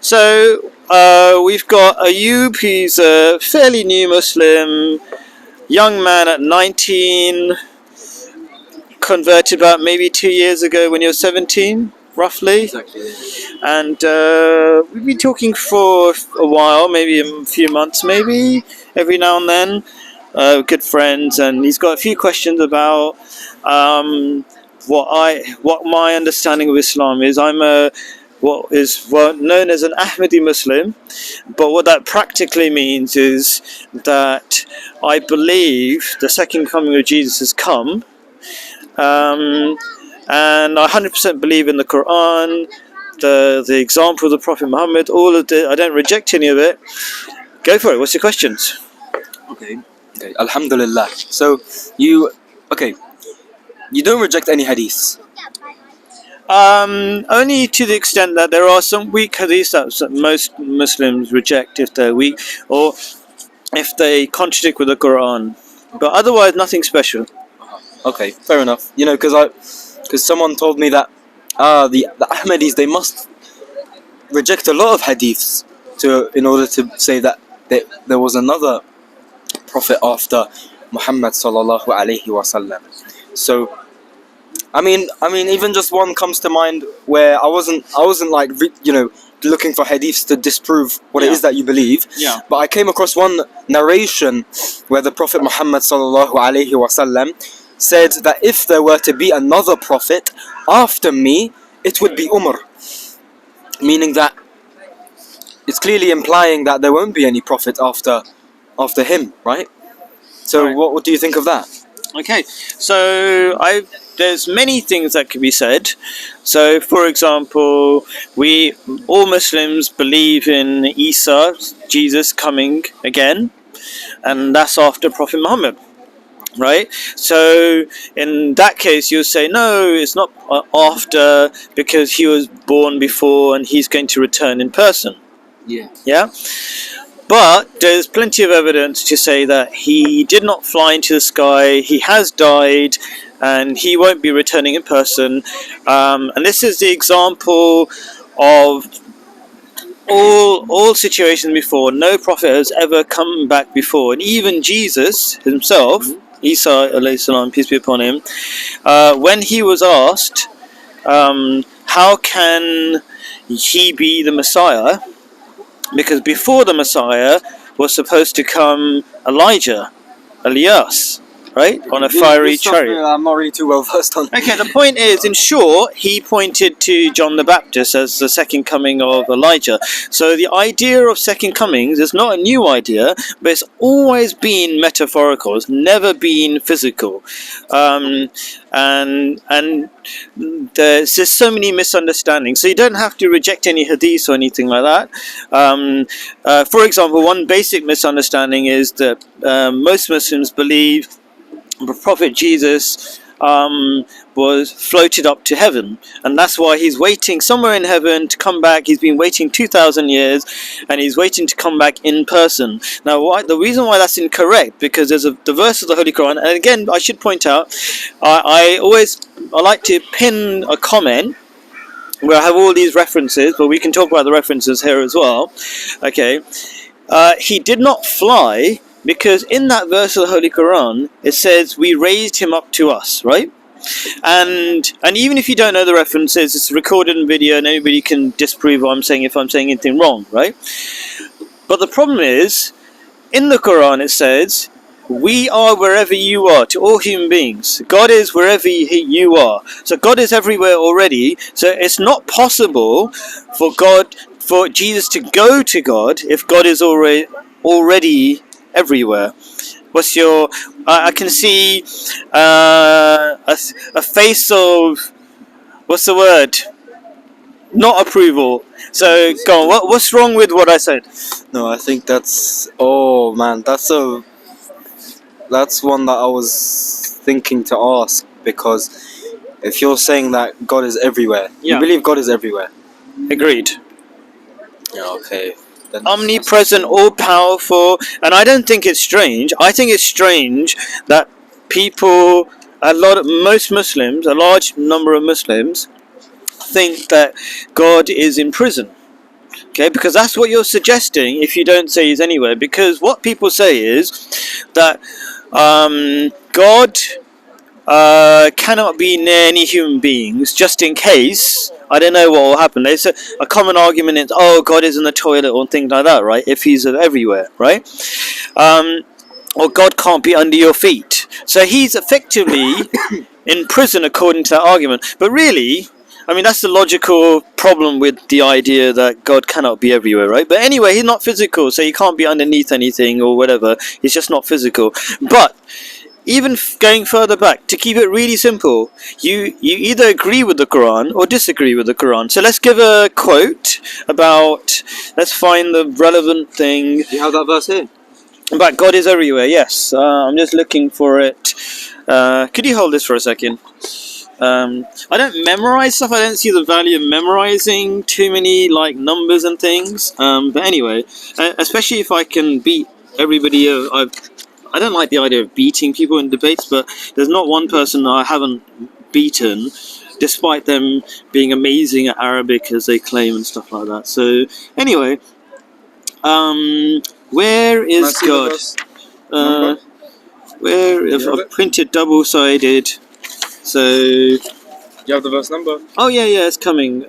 So we've got Ayub. He's a fairly new Muslim, young man at 19, converted about maybe 2 years ago when he was 17, roughly. Exactly. And we've been talking for a while, maybe a few months, maybe every now and then. Good friends, and he's got a few questions about what my understanding of Islam is. I'm what is known as an Ahmadi Muslim, but what that practically means is that I believe the second coming of Jesus has come, and I 100% believe in the Quran, the example of the Prophet Muhammad, all of the. I don't reject any of it. Go for it. What's your questions? Okay. Alhamdulillah. So you don't reject any hadiths. Only to the extent that there are some weak hadiths that most Muslims reject if they're weak or if they contradict with the Quran. But otherwise, nothing special. Okay, fair enough. You know, because someone told me that the Ahmadis, they must reject a lot of hadiths in order to say that there was another prophet after Muhammad sallallahu alaihi wasallam. So I mean, even just one comes to mind where I wasn't like looking for hadiths to disprove what it is that you believe. Yeah. But I came across one narration where the Prophet Muhammad sallallahu alaihi wasallam said that if there were to be another prophet after me, it would be Umar. Meaning that it's clearly implying that there won't be any prophet after him, right? So right. What do you think of that? Okay, so there's many things that could be said. So, for example, all Muslims believe in Isa, Jesus coming again, and that's after Prophet Muhammad, right? So, in that case, you'll say, no, it's not after, because he was born before and he's going to return in person. Yeah. Yeah? But there's plenty of evidence to say that he did not fly into the sky, he has died, and he won't be returning in person. And this is the example of all situations before. No prophet has ever come back before. And even Jesus himself, Isa alayhi salam, peace be upon him, when he was asked, how can he be the Messiah? Because before the Messiah was supposed to come Elijah, Elias, right? On a fiery chariot. I'm not really too well versed on. Okay, the point is, in short, he pointed to John the Baptist as the second coming of Elijah. So the idea of second comings is not a new idea, but it's always been metaphorical. It's never been physical. And there's just so many misunderstandings. So you don't have to reject any hadith or anything like that. For example, one basic misunderstanding is that most Muslims believe the Prophet Jesus was floated up to heaven, and that's why he's waiting somewhere in heaven to come back. He's been waiting 2,000 years, and he's waiting to come back in person. Now, the reason why that's incorrect, because there's the verse of the Holy Quran, and again, I should point out, I like to pin a comment where I have all these references, but we can talk about the references here as well. Okay, he did not fly, because in that verse of the Holy Quran, it says, we raised him up to us, right? And even if you don't know the references, it's recorded in video and anybody can disprove what I'm saying if I'm saying anything wrong, right? But the problem is, in the Quran it says, we are wherever you are, to all human beings. God is wherever you are. So God is everywhere already. So it's not possible for Jesus to go to God if God is already everywhere. What's your? I can see a face of, what's the word? Not approval. So go on. What's wrong with what I said? No, I think that's. Oh man, that's one that I was thinking to ask, because if you're saying that God is everywhere, you believe God is everywhere. Agreed. Yeah. Okay. Omnipresent, all-powerful, and I don't think it's strange. I think it's strange that most Muslims, a large number of Muslims, think that God is in prison. Okay, because that's what you're suggesting if you don't say he's anywhere. Because what people say is that God cannot be near any human beings, just in case. I don't know what will happen. There's a common argument is, oh, God is in the toilet or things like that, right? If he's everywhere, right? Or God can't be under your feet. So he's effectively in prison according to that argument. But really, I mean, that's the logical problem with the idea that God cannot be everywhere, right? But anyway, he's not physical, so he can't be underneath anything or whatever. He's just not physical. But even going further back, to keep it really simple, you either agree with the Quran or disagree with the Quran. So let's give a quote about, let's find the relevant thing. Do you have that verse here? About God is everywhere, yes. I'm just looking for it. Could you hold this for a second? I don't memorize stuff. I don't see the value of memorizing too many like numbers and things. But anyway, especially if I can beat everybody. I don't like the idea of beating people in debates, but there's not one person I haven't beaten, despite them being amazing at Arabic as they claim and stuff like that. So anyway, where is God? Where if I've printed double-sided? So You have the verse number? oh yeah, it's coming.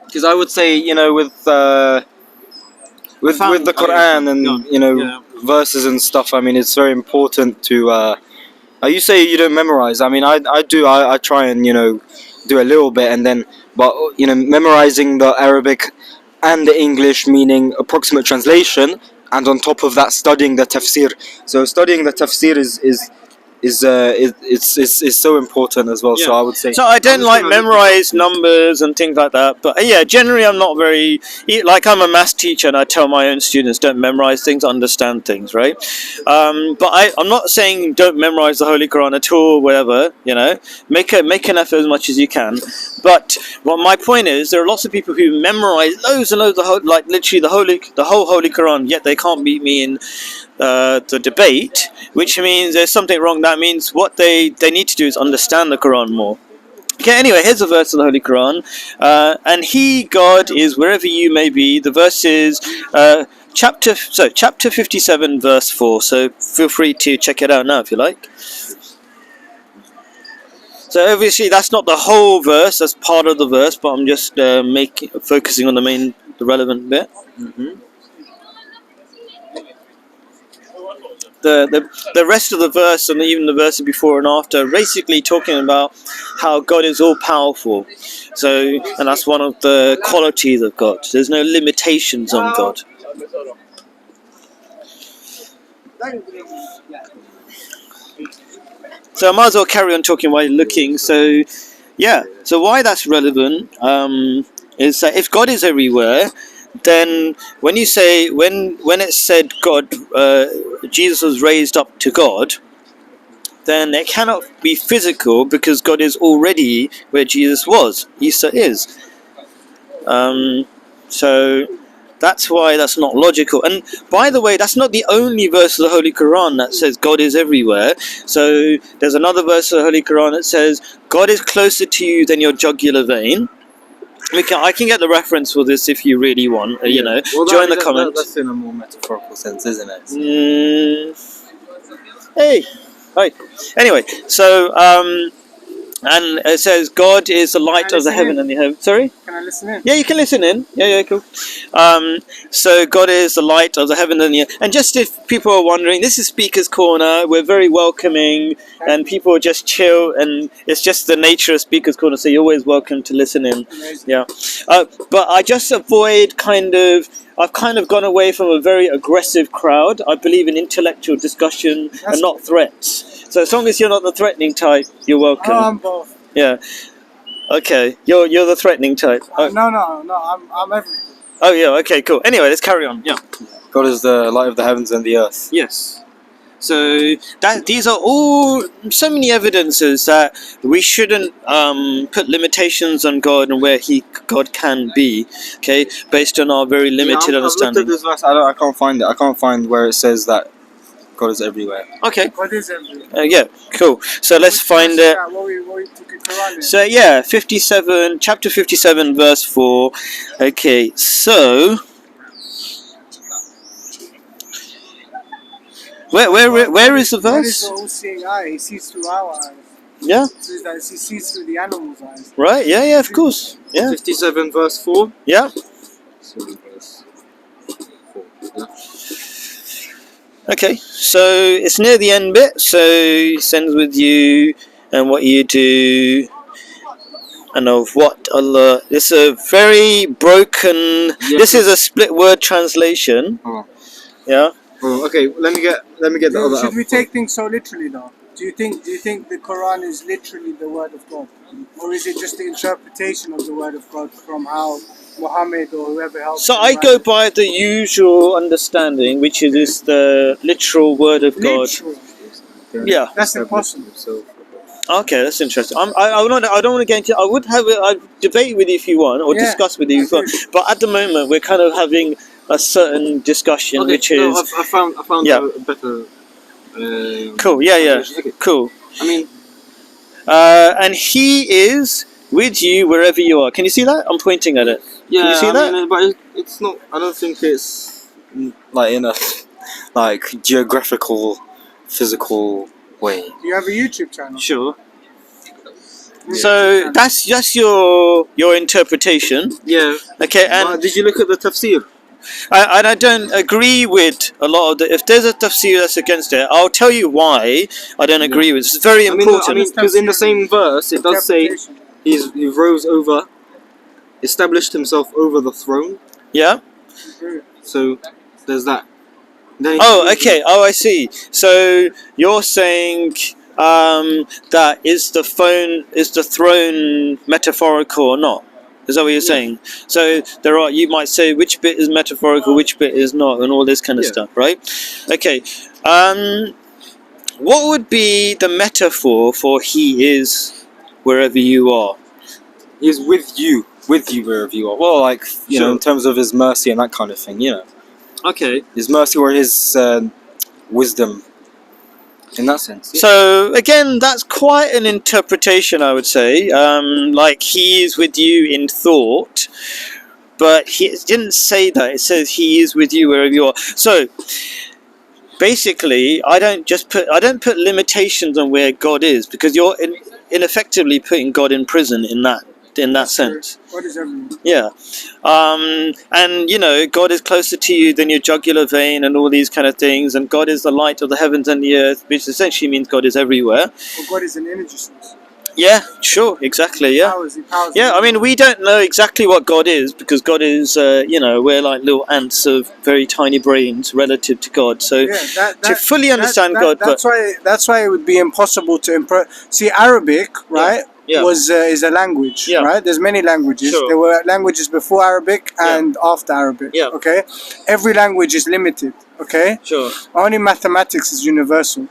Because I would say, with the Quran and verses and stuff. I mean, it's very important to. You say you don't memorize. I mean, I do. I try and do a little bit, and then but memorizing the Arabic and the English, meaning approximate translation, and on top of that studying the tafsir. So studying the tafsir is so important as well. Yeah. So I would say. So I don't like memorize numbers and things like that. But yeah, generally I'm not very like I'm a maths teacher and I tell my own students don't memorize things, understand things, right? But I'm not saying don't memorize the Holy Quran at all, whatever. Make an effort as much as you can. But what my point is, there are lots of people who memorize loads and loads of like literally the whole Holy Quran, yet they can't beat me in the debate, which means there's something wrong. That means what they need to do is understand the Quran more. Okay, anyway, here's a verse of the Holy Quran. And he, God, is wherever you may be. The verse is chapter 57, verse 4. So feel free to check it out now if you like. So obviously that's not the whole verse, that's part of the verse, but I'm just focusing on the relevant bit. Mm-hmm. The rest of the verse and even the verses before and after are basically talking about how God is all powerful. So, and that's one of the qualities of God. There's no limitations on God. So I might as well carry on talking while you're looking. So, yeah. So why that's relevant is that if God is everywhere, then when you say when it said God, Jesus was raised up to God, then it cannot be physical because God is already where Jesus was. Isa is. So that's why that's not logical. And by the way, that's not the only verse of the Holy Quran that says God is everywhere. So there's another verse of the Holy Quran that says God is closer to you than your jugular vein. I can get the reference for this if you really want. Well, join the comments. That's in a more metaphorical sense, isn't it? Hey, hi. Anyway, so and it says God is the light of the heaven and the heaven. Sorry? Can I listen in? Yeah, you can listen in. Yeah, cool. So God is the light of the heaven and the earth. And just if people are wondering, this is Speaker's Corner. We're very welcoming, and people just chill, and it's just the nature of Speaker's Corner. So you're always welcome to listen in. Amazing. Yeah, but I just avoid I've kind of gone away from a very aggressive crowd. I believe in intellectual discussion and not threats. So as long as you're not the threatening type, you're welcome. Oh, I'm both. Yeah. Okay. You're the threatening type. Oh. No, I'm everything. Oh yeah. Okay. Cool. Anyway, let's carry on. Yeah. God is the light of the heavens and the earth. Yes. So these are all so many evidences that we shouldn't put limitations on God and where God can be. Okay, based on our very limited understanding. I've looked at this verse. I can't find it. I can't find where it says that God is everywhere. Okay. God is everywhere. Yeah. Cool. So let's find it. What we took in Quran. So yeah, 57, chapter 57, verse 4. Okay. So where is the God is verse? the all-seeing eye. He sees through our eyes. Yeah. So that he sees through the animals' eyes. Right. Yeah. Yeah. Of course. Yeah. 57 verse 4. Yeah. So verse 4. Yeah. Okay, so it's near the end bit. So he sends with you and what you do, and of what Allah. It's a very broken. Yes, This is a split word translation. Oh. Yeah. Oh, okay, let me get the other. Should we take things so literally though? Do you think the Quran is literally the word of God, or is it just the interpretation of the word of God from how Muhammad or whoever else? So I go by the usual understanding, which is the literal word of God. Literal. Yeah. That's impossible. So Okay, that's interesting. I don't want to get into. I would have a debate with you if you want, or Yeah, discuss with you if you want. agree. But at the moment, we're kind of having a certain discussion, okay, which no, is I found Yeah. a better. cool. Yeah, yeah, Okay. cool. I mean, And he is with you wherever you are. Can you see that? I'm pointing at it. yeah, Can you see that? but it's not. I don't think it's like in a like geographical, physical way. Do you have a YouTube channel? Sure. Yeah. So that's just your interpretation. Yeah. Okay, But and did you look at the tafsir? I don't agree with a lot of the. If there's a tafsir that's against it, I'll tell you why I don't agree with it. It's very important. I mean, because in the same verse it does say Interpretation. he rose over, established himself over the throne. Yeah. So there's that. Then Oh, okay. Oh, I see. So you're saying that is the throne metaphorical or not? Is that what you're saying? So there are. You might say which bit is metaphorical, which bit is not, and all this kind of Yeah. stuff, right? Okay. What would be the metaphor for he is wherever you are? He's with you wherever you are. Well, like you know, Sure. in terms of his mercy and that kind of thing. You know, Okay. his mercy or his wisdom. In that sense. Yeah. So again, that's quite an interpretation, I would say. Like he is with you in thought, but he didn't say that. It says he is with you wherever you are. So basically, I don't put limitations on where God is, because you're in effectively putting God in prison in that sense. God is everywhere. Yeah. And you know, God is closer to you than your jugular vein and all these kind of things, and God is the light of the heavens and the earth, which essentially means God is everywhere. Or God is an energy source. Yeah, sure, exactly, yeah. He powers Yeah, I mean, we don't know exactly what God is, because God is, you know, we're like little ants of very tiny brains relative to God. So Yeah, to fully understand God, that's why it would be impossible to see Arabic, right? Yeah. Is a language, Yeah. right? There's many languages. Sure. There were languages before Arabic Yeah. and after Arabic. Yeah. Okay, every language is limited. Okay, Sure. only mathematics is universal.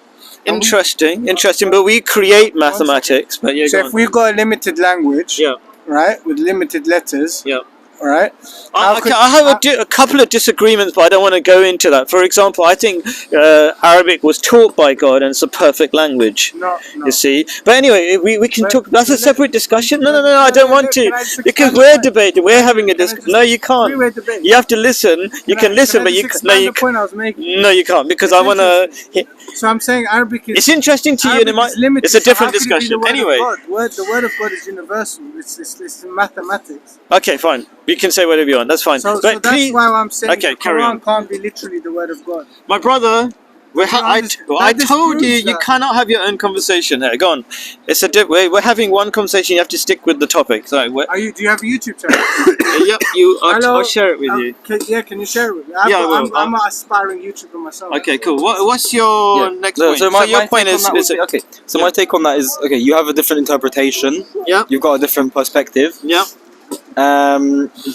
Interesting, but we create mathematics. But yeah, So go if on. we've got a limited language, Yeah. right, with limited letters, Yeah. all right. I have a couple of disagreements, but I don't want to go into that. For example, I think Arabic was taught by God, and it's a perfect language. No. You see, but anyway, we can But- talk. That's a let- separate discussion. No, I don't want to, Can I just because expand we're the point? debating. We're having a Can I discussion. just- No, you can't. Three-way debate. You have to listen. You can listen, but you can no, you the point I was making. no, you can't, because I want to. So I'm saying Arabic is. It's interesting to you, and it might. Arabic is limited, It's a so different how could it be discussion. the word of Anyway, God? The word of God is universal. It's in mathematics. okay, fine. You can say whatever you want. That's fine. So but that's please, why I'm saying Okay, the carry Quran on. can't be literally the word of God. my brother. I That told you disproves you that. cannot have your own conversation here. Go on. It's we're having one conversation. You have to stick with the topic. So Do you have a YouTube channel? yep, Hello? I'll share it with you. Can you share it with me? Yeah, I will. I'm an aspiring YouTuber myself. Okay, cool. What's your next point? So your point take is, on that would be- okay. So Yeah. my take on that is okay. You have a different interpretation. Yeah. You've got a different perspective. Yeah.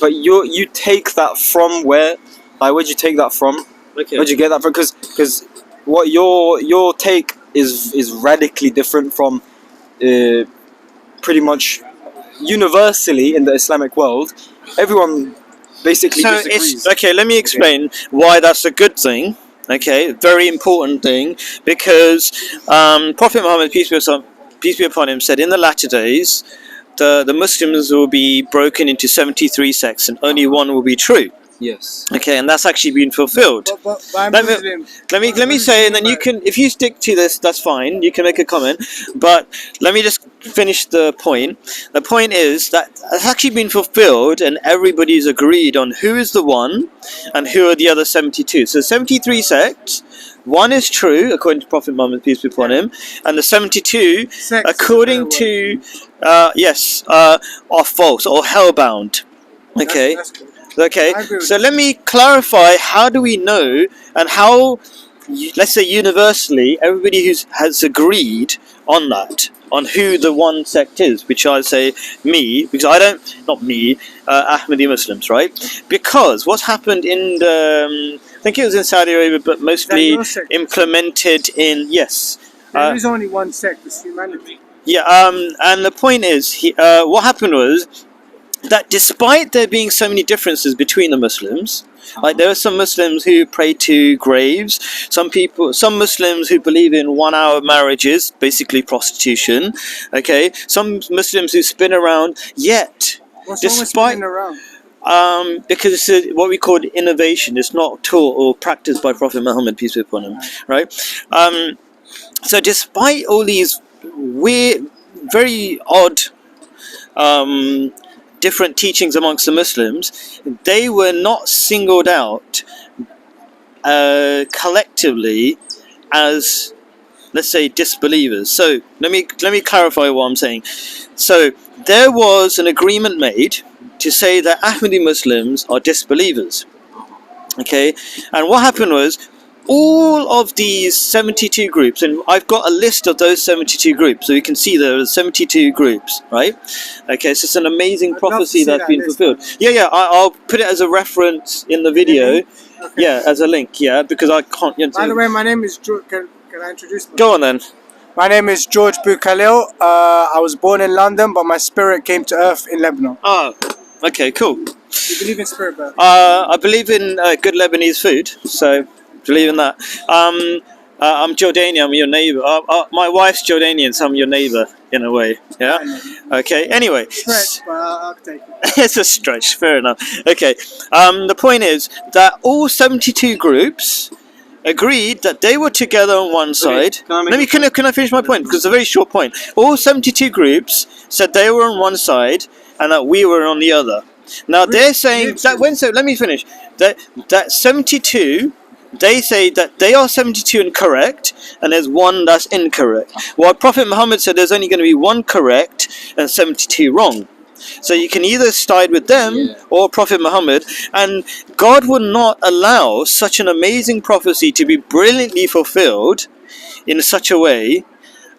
But you take that from where? Like, where'd you take that from? Okay. Where'd you get that from? Because what your take is radically different from pretty much universally in the Islamic world. Everyone basically So disagrees. it's okay. Let me explain why that's a good thing. Okay, very important thing, because Prophet Muhammad, peace be upon him, said in the latter days, the Muslims will be broken into 73 sects and only one will be true. Yes. Okay, and that's actually been fulfilled. But by Let me- Muslim, Let me say, and then you can, if you stick to this, that's fine. You can make a comment, but let me just finish the point. The point is that it's actually been fulfilled, and everybody's agreed on who is the one, and who are the other 72. So 73 sects. One is true, according to Prophet Muhammad, peace be upon him, and the 72, Sects, according to are false or hellbound. Okay. That's good. Okay, I agree with so that. let me clarify, how do we know, and how, let's say universally, everybody has agreed on that, on who the one sect is, which I say me, because I don't, not me, Ahmadi Muslims, right? Because what's happened in the, I think it was in Saudi Arabia, but mostly your sect? implemented in, yes. There is only one sect, it's humanity. Yeah, and the point is, what happened was, that despite there being so many differences between the Muslims, like there are some Muslims who pray to graves, some Muslims who believe in 1 hour marriages, basically prostitution, okay, some Muslims who spin around, yet, What's wrong with despite, spinning around? because what we call innovation, it's not taught or practiced by Prophet Muhammad, peace be upon him, right? So despite all these weird, very odd, different teachings amongst the Muslims, they were not singled out collectively as, let's say, disbelievers. So let me clarify what I'm saying. So there was an agreement made to say that Ahmadi Muslims are disbelievers. Okay, and what happened was, all of these 72 groups, and I've got a list of those 72 groups, so you can see there are 72 groups, right? Okay, so it's an amazing I'd love to prophecy see that's that been list, fulfilled. Yeah, I'll put it as a reference in the video. Okay. Yeah, as a link, yeah, because I can't. By the way, my name is George. Can I introduce myself? Go on then. My name is George Bukhalil. I was born in London, but my spirit came to earth in Lebanon. Ah, okay, cool. You believe in spirit birth? I believe in good Lebanese food, so believe in that. I'm Jordanian, I'm your neighbour. My wife's Jordanian, so I'm your neighbour, in a way. Yeah? Okay, anyway. Stretch, but I'll take it. It's a stretch, fair enough. Okay, the point is that all 72 groups agreed that they were together on one side. Can I finish my point? Because it's a very short point. All 72 groups said they were on one side and that we were on the other. Now they're saying that let me finish. That 72, they say that they are 72 and correct, and there's one that's incorrect. While Prophet Muhammad said there's only going to be one correct and 72 wrong. So you can either side with them or Prophet Muhammad, and God would not allow such an amazing prophecy to be brilliantly fulfilled in such a way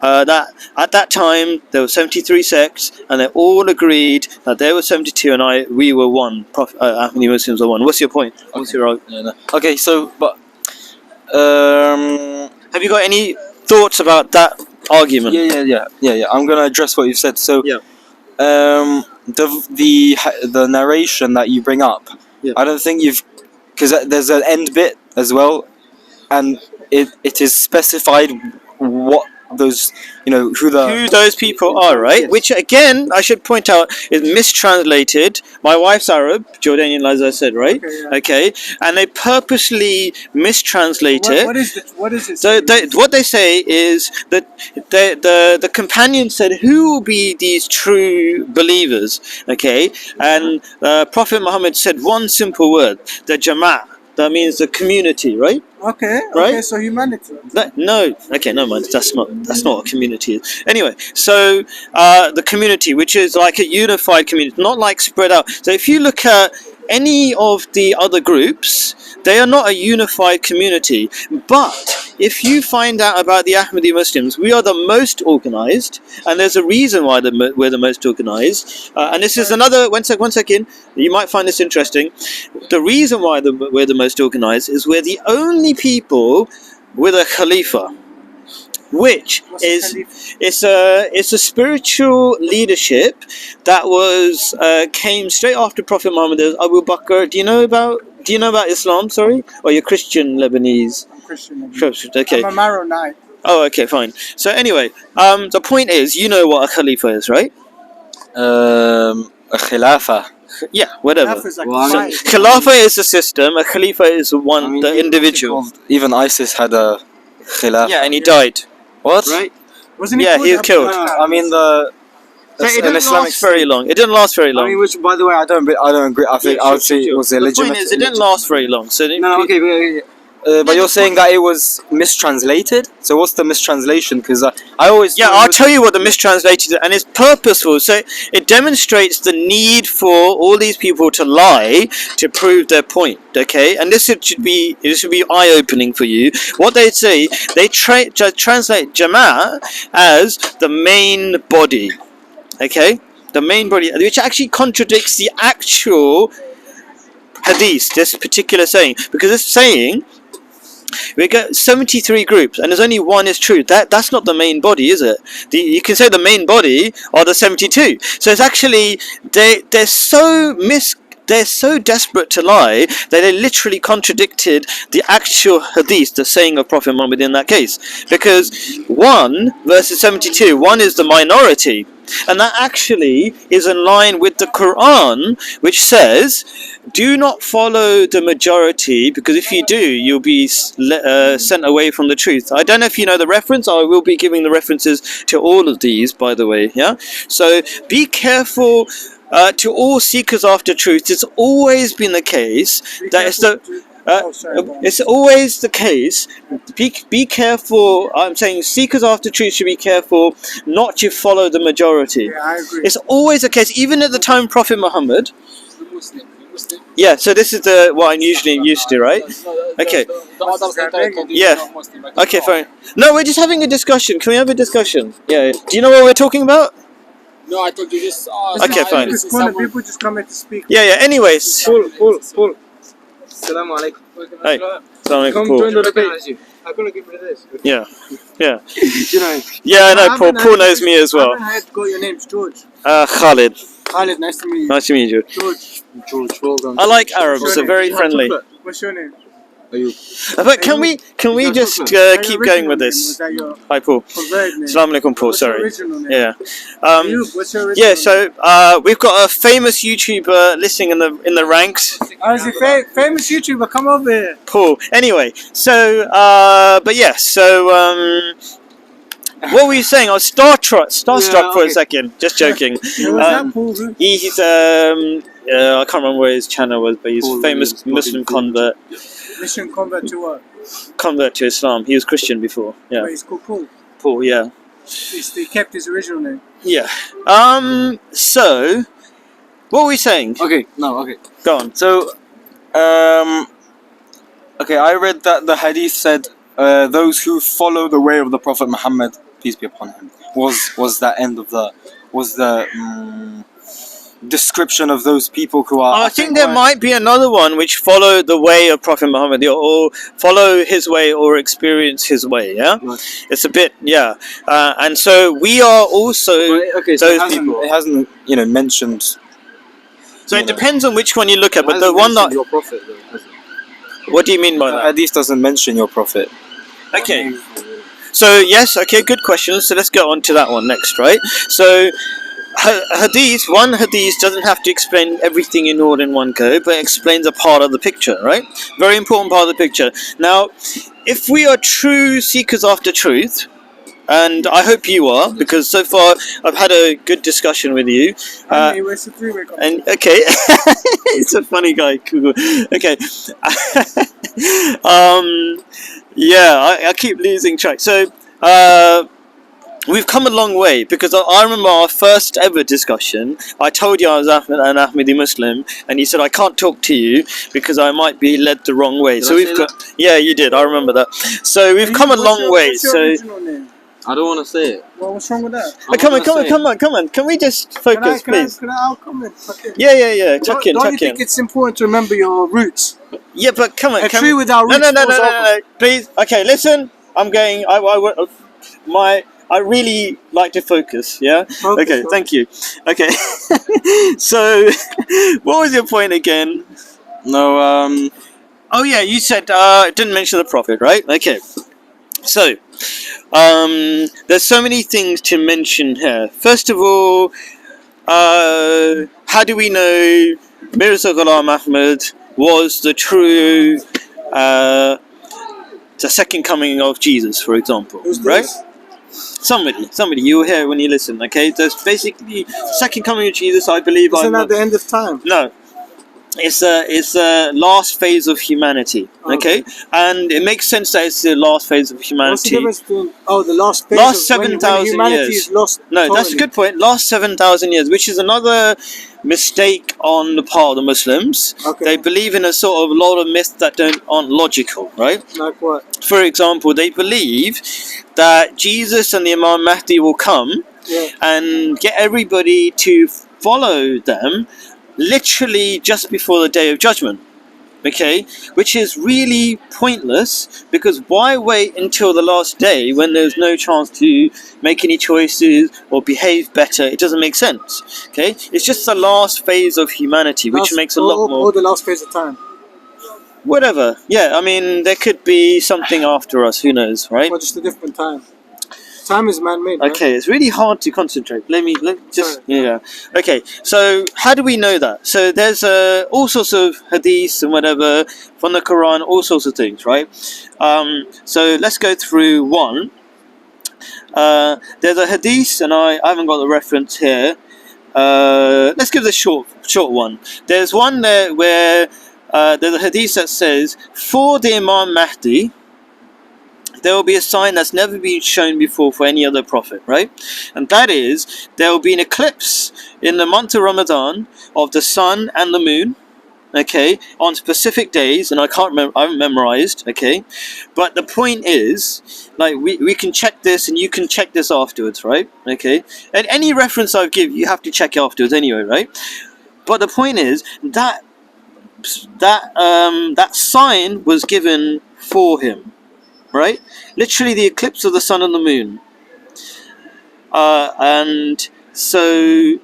that at that time there were 73 sects, and they all agreed that there were 72, and we were one. Ahmadi Muslims are one. What's your point? What's your argument? Yeah, no. Okay, so but Have you got any thoughts about that argument? yeah. I'm gonna address what you've said. So Yeah. the narration that you bring up, I don't think because there's an end bit as well, and it is specified what those, who those people are, right? Yes. Which again, I should point out, is mistranslated. My wife's Arab, Jordanian, as I said, right? Okay, and they purposely mistranslate it. What is it? So what they say is that the companion said, "Who will be these true believers?" Okay, and Prophet Muhammad said one simple word: the Jama'ah. That means the community, right? Okay, Right? so humanity. No, okay, no mind. That's not what a community is. Anyway, so the community, which is like a unified community, not like spread out. So if you look at any of the other groups, they are not a unified community. But if you find out about the Ahmadi Muslims, we are the most organized, and there's a reason why we're the most organized. And this is another. One second. You might find this interesting. The reason why we're the most organized is we're the only people with a Khalifa, which is it's a spiritual leadership that came straight after Prophet Muhammad. There's Abu Bakr. Do you know about Do you know about Islam? Sorry, or you're Christian Lebanese? I'm Christian. Okay. I'm a Maronite. Oh, okay, fine. So anyway, the point is, you know what a khalifa is, right? A khilafa. Yeah, whatever. Half is like Well, I So, mean- Khilafah is a system. A Khalifa is one, I mean, the individual. Even ISIS had a khilafa. Yeah, and he died. What? Right? Wasn't Yeah, he was killed. No, I mean the. So it an didn't Islamic last very long. It didn't last very long. I mean, which, by the way, I don't agree. I think I would say it was the illegitimate. point is, it didn't last very long. So No, okay, but you're saying that it was mistranslated. So what's the mistranslation? Because I always yeah, I'll tell you what the mistranslated, and it's purposeful. So it demonstrates the need for all these people to lie to prove their point. Okay, and this should be eye opening for you. What they say, they translate Jama' as the main body. Okay, the main body, which actually contradicts the actual hadith. This particular saying, because it's saying. We got 73 groups, and there's only one is true. That's not the main body, is it? You can say the main body are the 72. So it's actually they're so desperate to lie that they literally contradicted the actual hadith, the saying of Prophet Muhammad in that case. Because 1 versus 72, 1 is the minority. And that actually is in line with the Quran, which says, do not follow the majority, because if you do, you'll be sent away from the truth. I don't know if you know the reference. I will be giving the references to all of these, by the way. Yeah. So be careful. To all seekers after truth, it's always been the case that it's always the case. Be careful. I'm saying seekers after truth should be careful not to follow the majority. Yeah, I agree. It's always the case, even at the time of Prophet Muhammad. Muslim. Yeah, so this is what I'm usually used to, right? Okay. Yeah. Okay, fine. No, we're just having a discussion. Can we have a discussion? Yeah. Do you know what we're talking about? No, I thought you just. Okay, fine. People just come here to speak. Yeah. Anyways. Paul. Assalamu alaikum. Hey. Assalamu alaikum, Paul. the debate. I'm gonna give you this. Yeah. You know. Yeah, I know. Paul knows me as well. I haven't got your name's George. Khalid. Khalid, nice to meet you. Nice to meet you. George, well done. I like Arabs. They're very friendly. what's your name? But can we just keep going with this? Was that your Hi, Paul. converted name? Assalamu alaikum, Paul. What's your Sorry. original name? Yeah. What's your original Yeah. So we've got a famous YouTuber listening in the ranks. I was a famous YouTuber. Come over here. Paul. Anyway, so but yeah, so what were you saying? I was starstruck for a second. Just joking. Who was that, Paul? Who? He's I can't remember what his channel was, but he's a famous Muslim convert Mission convert to what? convert to Islam. He was Christian before. Yeah. Wait, he's called Paul. Paul. Yeah. He kept his original name. Yeah. So what were we saying? Okay. Go on. So, okay, I read that the hadith said, "Those who follow the way of the Prophet Muhammad, peace be upon him," was that end of the description of those people who are. I think there might be another one which follow the way of Prophet Muhammad, or follow his way or experience his way. Yeah, Right. it's a bit and so we are also Okay, so those people. it hasn't mentioned. So it depends on which one you look at, but It the hasn't one that. mentioned your prophet, though, has it? What do you mean by The that? hadith doesn't mention your prophet. Okay. So yes, okay, good question. So let's go on to that one next, right? So one hadith doesn't have to explain everything in all in one go, but it explains a part of the picture, right? Very important part of the picture. Now, if we are true seekers after truth, and I hope you are, because so far I've had a good discussion with you. Anyway, it's a three-way conversation. And okay, it's a funny guy. Cool. Okay. I keep losing track. So we've come a long way, because I remember our first ever discussion. I told you I was an Ahmadi Muslim, and you said I can't talk to you because I might be led the wrong way. So we've got, yeah, you did. I remember that. So we've come a long way. What's your So. original name? I don't want to say it. Well, what's wrong with that? Come on. Can we just focus, please? I'll come in. Fuck it. Yeah. Tuck in. Don't you think it's important to remember your roots? Yeah, but come on. A tree without roots. No. Please. Okay, listen. I'm going. I really like to focus. Yeah. Okay. Thank you. Okay. So, what was your point again? No, Oh yeah, you said didn't mention the prophet, right? Okay. So, there's so many things to mention here. First of all, how do we know Mirza Ghulam Ahmad was the true, the second coming of Jesus, for example, Who's right? this? Somebody, you will hear when you listen, okay? There's basically second coming of Jesus, I believe. Isn't that the end of time? No, it's a last phase of humanity, okay? And it makes sense that it's the last phase of What's the humanity. difference between the last phase Last of when 7,000 humanity years. is lost? No, that's a totally? good point. Last 7,000 years, which is another mistake on the part of the Muslims. Okay. They believe in a sort of lot of myths that aren't logical, right? Like what? For example, they believe that Jesus and the Imam Mahdi will come Yeah. and get everybody to follow them literally just before the Day of Judgment. Okay, which is really pointless, because why wait until the last day when there's no chance to make any choices or behave better? It doesn't make sense. Okay, it's just the last phase of humanity, which makes a lot more. Or the last phase of time. Whatever. Yeah, I mean, there could be something after us. Who knows, right? Or just a different time. Time is man-made. Right? Okay, it's really hard to concentrate. Let just Sorry. yeah. Okay, so how do we know that? So there's all sorts of hadiths and whatever from the Quran, all sorts of things, right? So let's go through one. There's a hadith, and I haven't got the reference here. Let's give the short one. There's one there where there's a hadith that says, for the Imam Mahdi, there will be a sign that's never been shown before for any other prophet, right? And that is, there will be an eclipse in the month of Ramadan of the sun and the moon, okay, on specific days, and I can't remember, I haven't memorized, okay? But the point is, like, we can check this, and you can check this afterwards, right? Okay? And any reference I give, you have to check afterwards anyway, right? But the point is, that sign was given for him, right? Literally the eclipse of the sun and the moon. And so,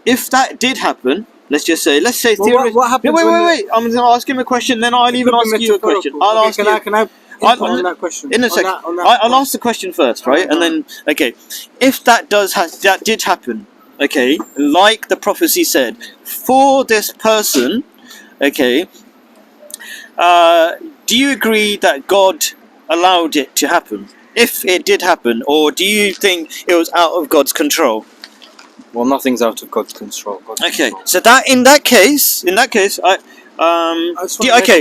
if that did happen, let's say Well, theoretically. what happens Wait. I'm going to ask him a question, then I'll even ask you a question. I'll ask you. Can I input on that question? In a second. I'll ask the question first, right? And then, okay, if that did happen, okay, like the prophecy said, for this person, okay, do you agree that God allowed it to happen? If it did happen, or do you think it was out of God's control? well, nothing's out of God's control. Okay, so in that case, okay,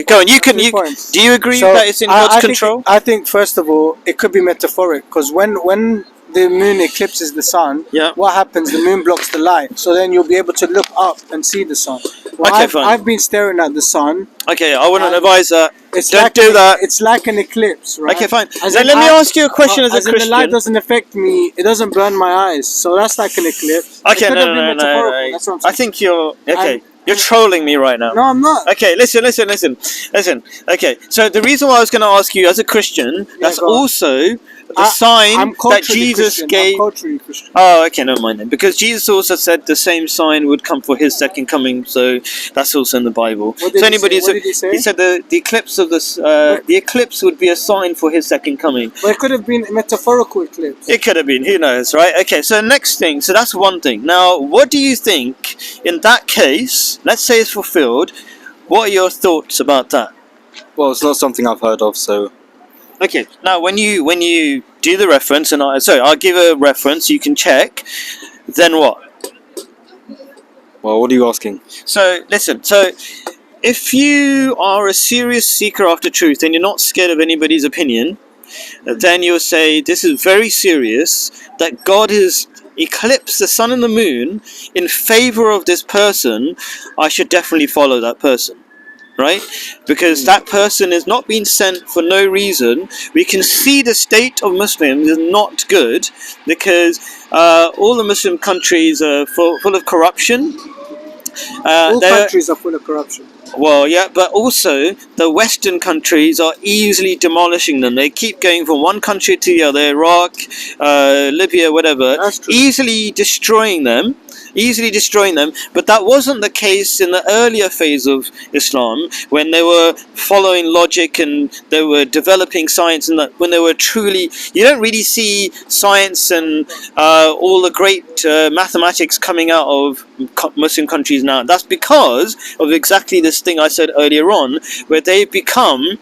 go on. Do you agree that it's in God's control? I think first of all, it could be metaphoric, because when the moon eclipses the sun, Yeah. what happens? The moon blocks the light, so then you'll be able to look up and see the sun. Well, Okay, fine. I've been staring at the sun. Okay, I wouldn't advise that. It's Don't like do that. It's like an eclipse, right? Okay, fine. As Then in let me I- ask you a question as a in the light Christian. doesn't affect me. It doesn't burn my eyes, so that's like an eclipse. Okay, It could have been no. metaphorical, that's what I'm saying. I think you're okay. I'm- You're trolling me right now. No, I'm not. Okay, listen. Okay, so the reason why I was going to ask you, as a Christian, that's go on. also the sign I'm that culturally Jesus Christian. gave. I'm culturally Christian. Oh, okay, never mind then. Because Jesus also said the same sign would come for his second coming, so that's also in the Bible. What did So he say? What did he say? He said the eclipse of the eclipse would be a sign for his second coming. But it could have been a metaphorical eclipse. It could have been, who knows, right? Okay, so next thing, so that's one thing. Now, what do you think in that case? Let's say it's fulfilled. What are your thoughts about that? Well, it's not something I've heard of, so Okay, now when you do the reference, and I'll give a reference, you can check. Then what? well, what are you asking? So listen. So if you are a serious seeker after truth and you're not scared of anybody's opinion, then you'll say this is very serious. That God has eclipsed the sun and the moon in favor of this person. I should definitely follow that person. Right? Because that person is not being sent for no reason. We can see the state of Muslims is not good, because all the Muslim countries are full of corruption. All countries are full of corruption. Well, yeah, but also the Western countries are easily demolishing them. They keep going from one country to the other, Iraq, Libya, whatever, That's true. easily destroying them. But that wasn't the case in the earlier phase of Islam, when they were following logic and they were developing science, and that when they were truly, you don't really see science and all the great mathematics coming out of Muslim countries now. That's because of exactly this thing I said earlier on, where they've become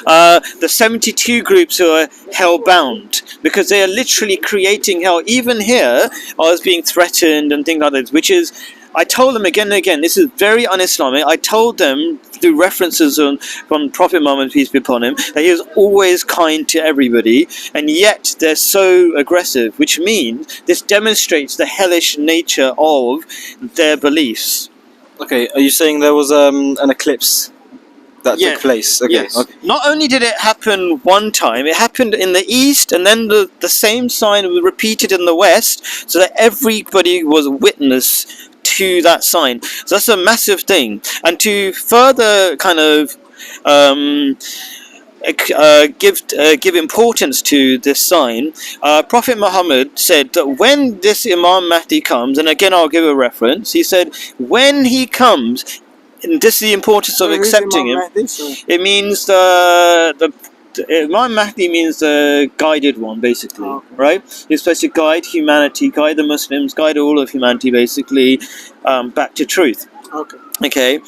the 72 groups who are hell-bound, because they are literally creating hell. Even here, I was being threatened and things like that, which is, I told them again and again, this is very un-Islamic. I told them through references from Prophet Muhammad, peace be upon him, that he was always kind to everybody, and yet they're so aggressive, which means this demonstrates the hellish nature of their beliefs. Okay, are you saying there was an eclipse that Yeah. took place? Okay. Yes. Okay. Not only did it happen one time, it happened in the east, and then the same sign was repeated in the west, so that everybody was witness to that sign. So that's a massive thing. And to further kind of give importance to this sign, Prophet Muhammad said that when this Imam Mahdi comes, and again I'll give a reference, he said, when he comes, and this is the importance of accepting him. It means the Imam Mahdi means the guided one, basically, Oh, okay. right? He's supposed to guide humanity, guide the Muslims, guide all of humanity, basically, back to truth. Okay. Okay,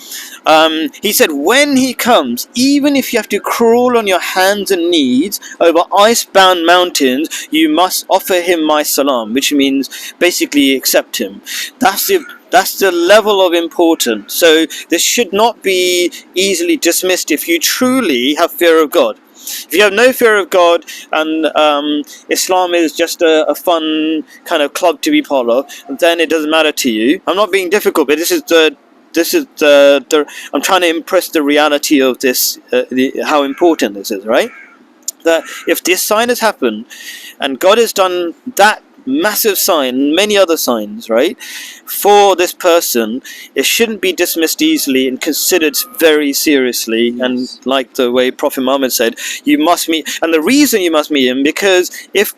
he said when he comes, even if you have to crawl on your hands and knees over ice-bound mountains, you must offer him my salam, which means basically accept him. That's the level of importance. So this should not be easily dismissed if you truly have fear of God. If you have no fear of God and Islam is just a fun kind of club to be part of, then it doesn't matter to you. I'm not being difficult, but this is I'm trying to impress the reality of this, how important this is, right? That if this sign has happened, and God has done that massive sign, many other signs, right, for this person, it shouldn't be dismissed easily and considered very seriously. And like the way Prophet Muhammad said, you must meet, and the reason you must meet him, because if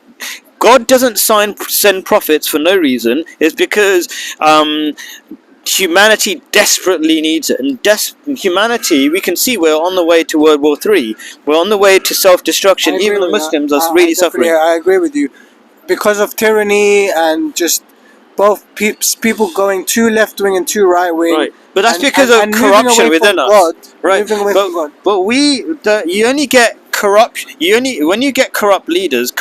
God doesn't send prophets for no reason, is because humanity desperately needs it, and humanity, we can see we're on the way to World War III. We're on the way to self-destruction. I agree Even the with that. Muslims are really suffering. I agree with you. Because of tyranny and just both people going too left-wing and too right-wing. Right, but that's because and of moving corruption away within from us. God, Right, moving away from God. but you only get corrupt. When you get corrupt leaders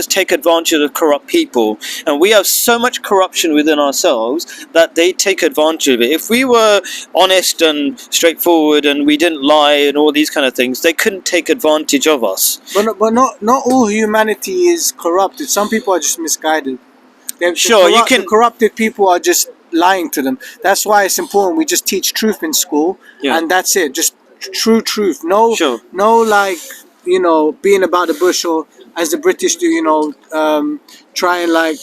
take advantage of corrupt people, and we have so much corruption within ourselves that they take advantage of it. If we were honest and straightforward and we didn't lie and all these kind of things, they couldn't take advantage of us. But not all humanity is corrupted. Some people are just misguided. Sure, you can. The corrupted people are just lying to them. That's why it's important we just teach truth in school, Yeah. and that's it. Just true truth. No, Sure. no, like being about the bush, or as the British do. Try and like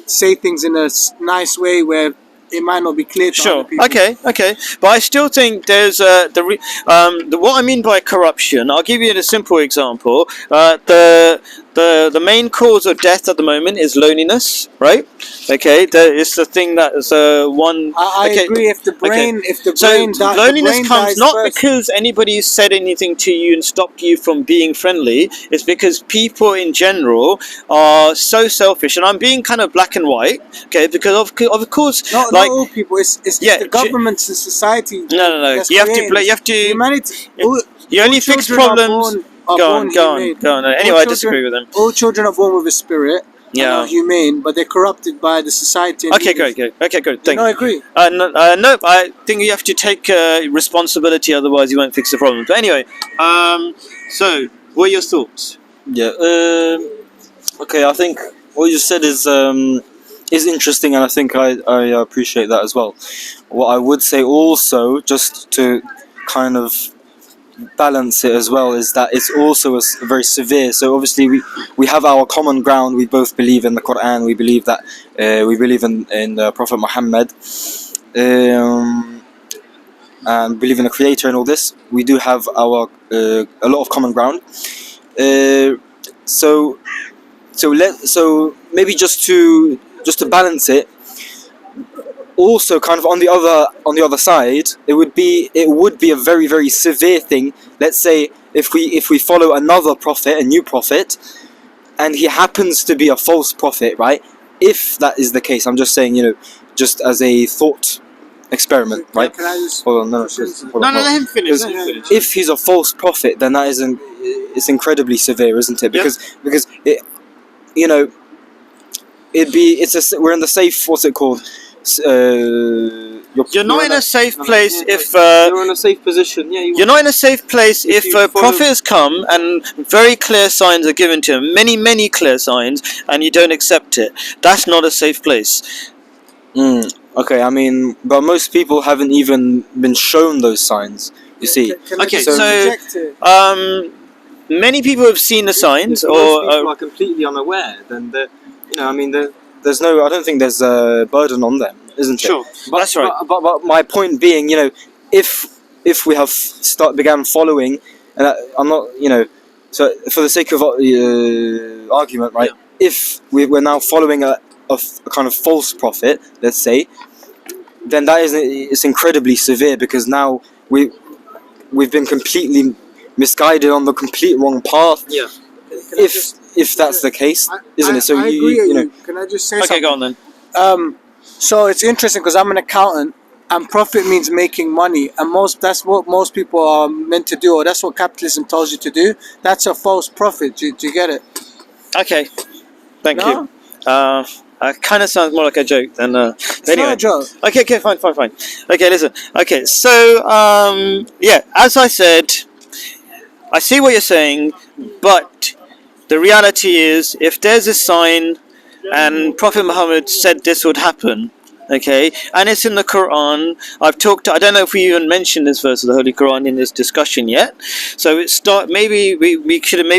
say things in a nice way where it might not be clear to Sure. other people. Okay. But I still think there's what I mean by corruption. I'll give you a simple example. The main cause of death at the moment is loneliness, right? Okay, it's the thing that is one. I okay. agree. If the brain, Okay. if the So brain, loneliness the brain comes dies not first. because anybody said anything to you and stopped you from being friendly. It's because people in general are so selfish, and I'm being kind of black and white. Okay, because of course, Not all people. It's Yeah, the governments and society. No. that's You have to creating play. this. You have to. Humanity. You only all fix children are problems. Go on. humane. Anyway, I disagree with them. All children are born with a spirit. And Yeah. are humane, but they're corrupted by the society. And Okay, leaders. great. Okay, good. You Thank know, I you. agree. No, I think you have to take responsibility, otherwise you won't fix the problem. But anyway, so what are your thoughts? Yeah. Okay. I think what you said is interesting, and I think I appreciate that as well. What I would say also, just to kind of balance it as well, is that it's also very severe. So obviously we have our common ground. We both believe in the Quran. We believe that we believe in Prophet Muhammad. and believe in a creator and all this, we do have our a lot of common ground. So maybe just to balance it, also kind of on the other side, it would be a very, very severe thing. Let's say if we follow another prophet, a new prophet, and he happens to be a false prophet, right? If that is the case, I'm just saying, just as a thought experiment, right? Can I just... Hold on, no, Let him finish. if he's a false prophet, then that isn't. It's incredibly severe, isn't it? Because it, we're in the safe. What's it called? You're not in a safe place if you're in a safe position. Yeah, you're not in a safe place if a prophet has come and very clear signs are given to him, many clear signs, and you don't accept it. That's not a safe place. Okay, I mean, but most people haven't even been shown those signs. You see. Okay, so many people have seen the signs, if or most people are completely unaware. Then there's no. I don't think there's a burden on them, isn't it? Sure, that's right. But my point being, if we have began following, and I'm not, so for the sake of argument, right? Yeah. If we're now following a kind of false prophet, let's say, then it's incredibly severe, because now we've been completely misguided on the complete wrong path. Yeah. If that's the case, isn't it? So I agree. Can I just say something? Okay, go on then. So it's interesting because I'm an accountant, and profit means making money, and that's what most people are meant to do, or that's what capitalism tells you to do. That's a false profit. Do you get it? Okay, thank you. It kind of sounds more like a joke than. It's anyway. not a joke. Okay, fine. Okay, listen. Okay, so yeah, as I said, I see what you're saying, but the reality is, if there's a sign, and Prophet Muhammad said this would happen, okay, and it's in the Quran. I don't know if we even mentioned this verse of the Holy Quran in this discussion yet. So maybe we should have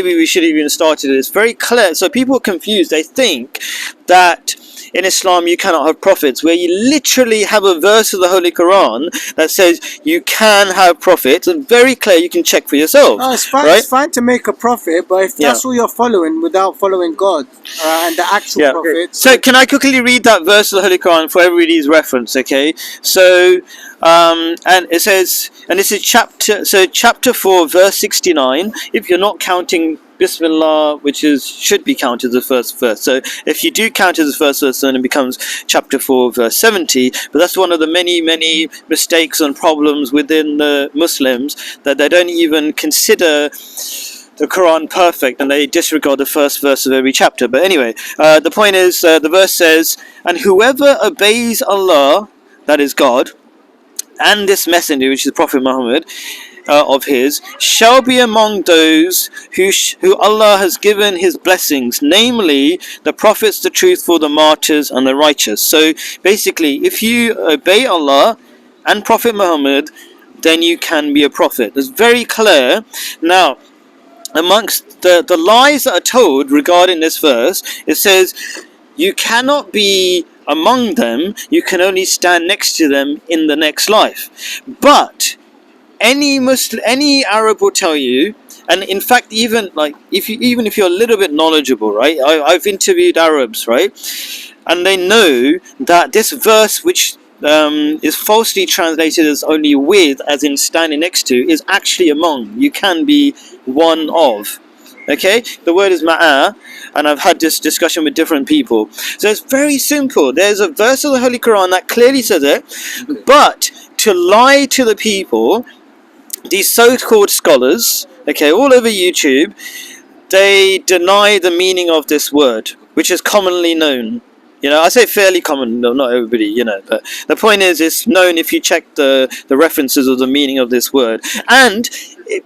even started it. It's very clear. So people are confused. They think that in Islam you cannot have prophets, where you literally have a verse of the Holy Quran that says you can have prophets, and very clear. You can check for yourselves. No, it's fine. Right? It's fine to make a prophet, but if that's all you're following without following God and the actual prophets. So can I quickly read that verse of the Holy Quran for everybody's reference? Okay. So and it says, and this is chapter 4, verse 69. If you're not counting Bismillah, which should be counted as the first verse. So if you do count it as the first verse, then it becomes chapter 4, verse 70. But that's one of the many mistakes and problems within the Muslims, that they don't even consider the Quran perfect, and they disregard the first verse of every chapter. But anyway, the point is, the verse says, and whoever obeys Allah, that is God, and this messenger, which is Prophet Muhammad, of his, shall be among those who Allah has given his blessings, namely the prophets, the truthful, the martyrs, and the righteous. So basically, if you obey Allah and Prophet Muhammad, then you can be a prophet. It's very clear. Now, amongst the lies that are told regarding this verse, it says you cannot be among them, you can only stand next to them in the next life. But any Arab will tell you, and in fact, even if you're a little bit knowledgeable, right? I've interviewed Arabs, right, and they know that this verse, which is falsely translated as only with, as in standing next to, is actually among. You can be one of. Okay, the word is ma'a, and I've had this discussion with different people. So it's very simple. There's a verse of the Holy Quran that clearly says it, but to lie to the people, these so-called scholars, okay, all over YouTube, they deny the meaning of this word, which is commonly known. I say fairly common, no, not everybody, but the point is, it's known if you check the references of the meaning of this word. And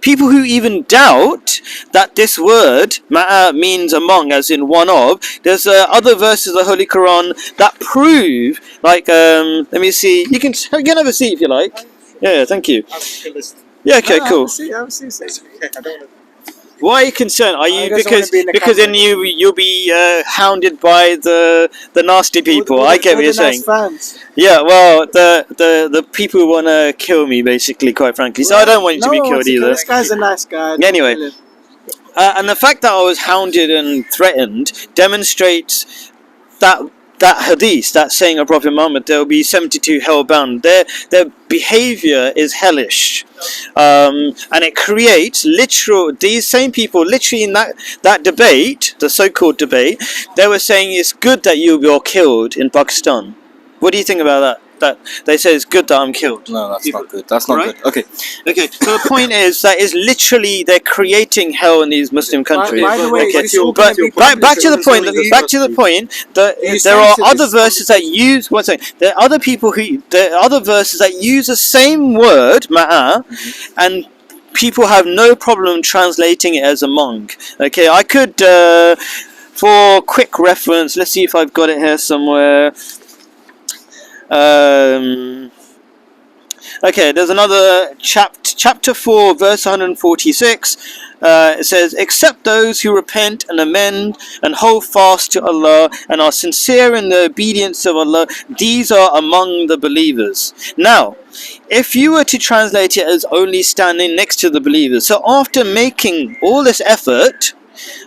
people who even doubt that this word, ma'a, means among, as in one of, there's other verses of the Holy Quran that prove, let me see, you can have a seat if you like. Yeah, thank you. Yeah, okay, cool. Have a seat. I don't want to... Why are you concerned? Are you he doesn't wanna because be in the because then camera. you'll be hounded by the nasty people? I get what you're saying. Fans. Yeah, well, the people who want to kill me, basically, quite frankly. So I don't want you to No be one wants killed to kill either. this guy's a nice guy. Don't Anyway. kill him. And the fact that I was hounded and threatened demonstrates that hadith, that saying of Prophet Muhammad, there will be 72 hellbound. Their behavior is hellish, and it creates these same people literally in that debate, the so-called debate. They were saying it's good that you're killed in Pakistan. What do you think about that? That they say it's good that I'm killed. No, that's not good. That's not Right? good. Okay. Okay, so the point is that is literally they're creating hell in these Muslim countries. By the way, Okay, this all but gonna be back to the published point. on the Back to the point. You There are censored other this verses that use. One second. There are other people there are other verses that use the same word ma'a, and people have no problem translating it as among. Okay, I could. For quick reference, let's see if I've got it here somewhere. Okay, there's another chapter 4, verse 146. It says, except those who repent and amend and hold fast to Allah and are sincere in the obedience of Allah, these are among the believers. Now, if you were to translate it as only standing next to the believers, so after making all this effort,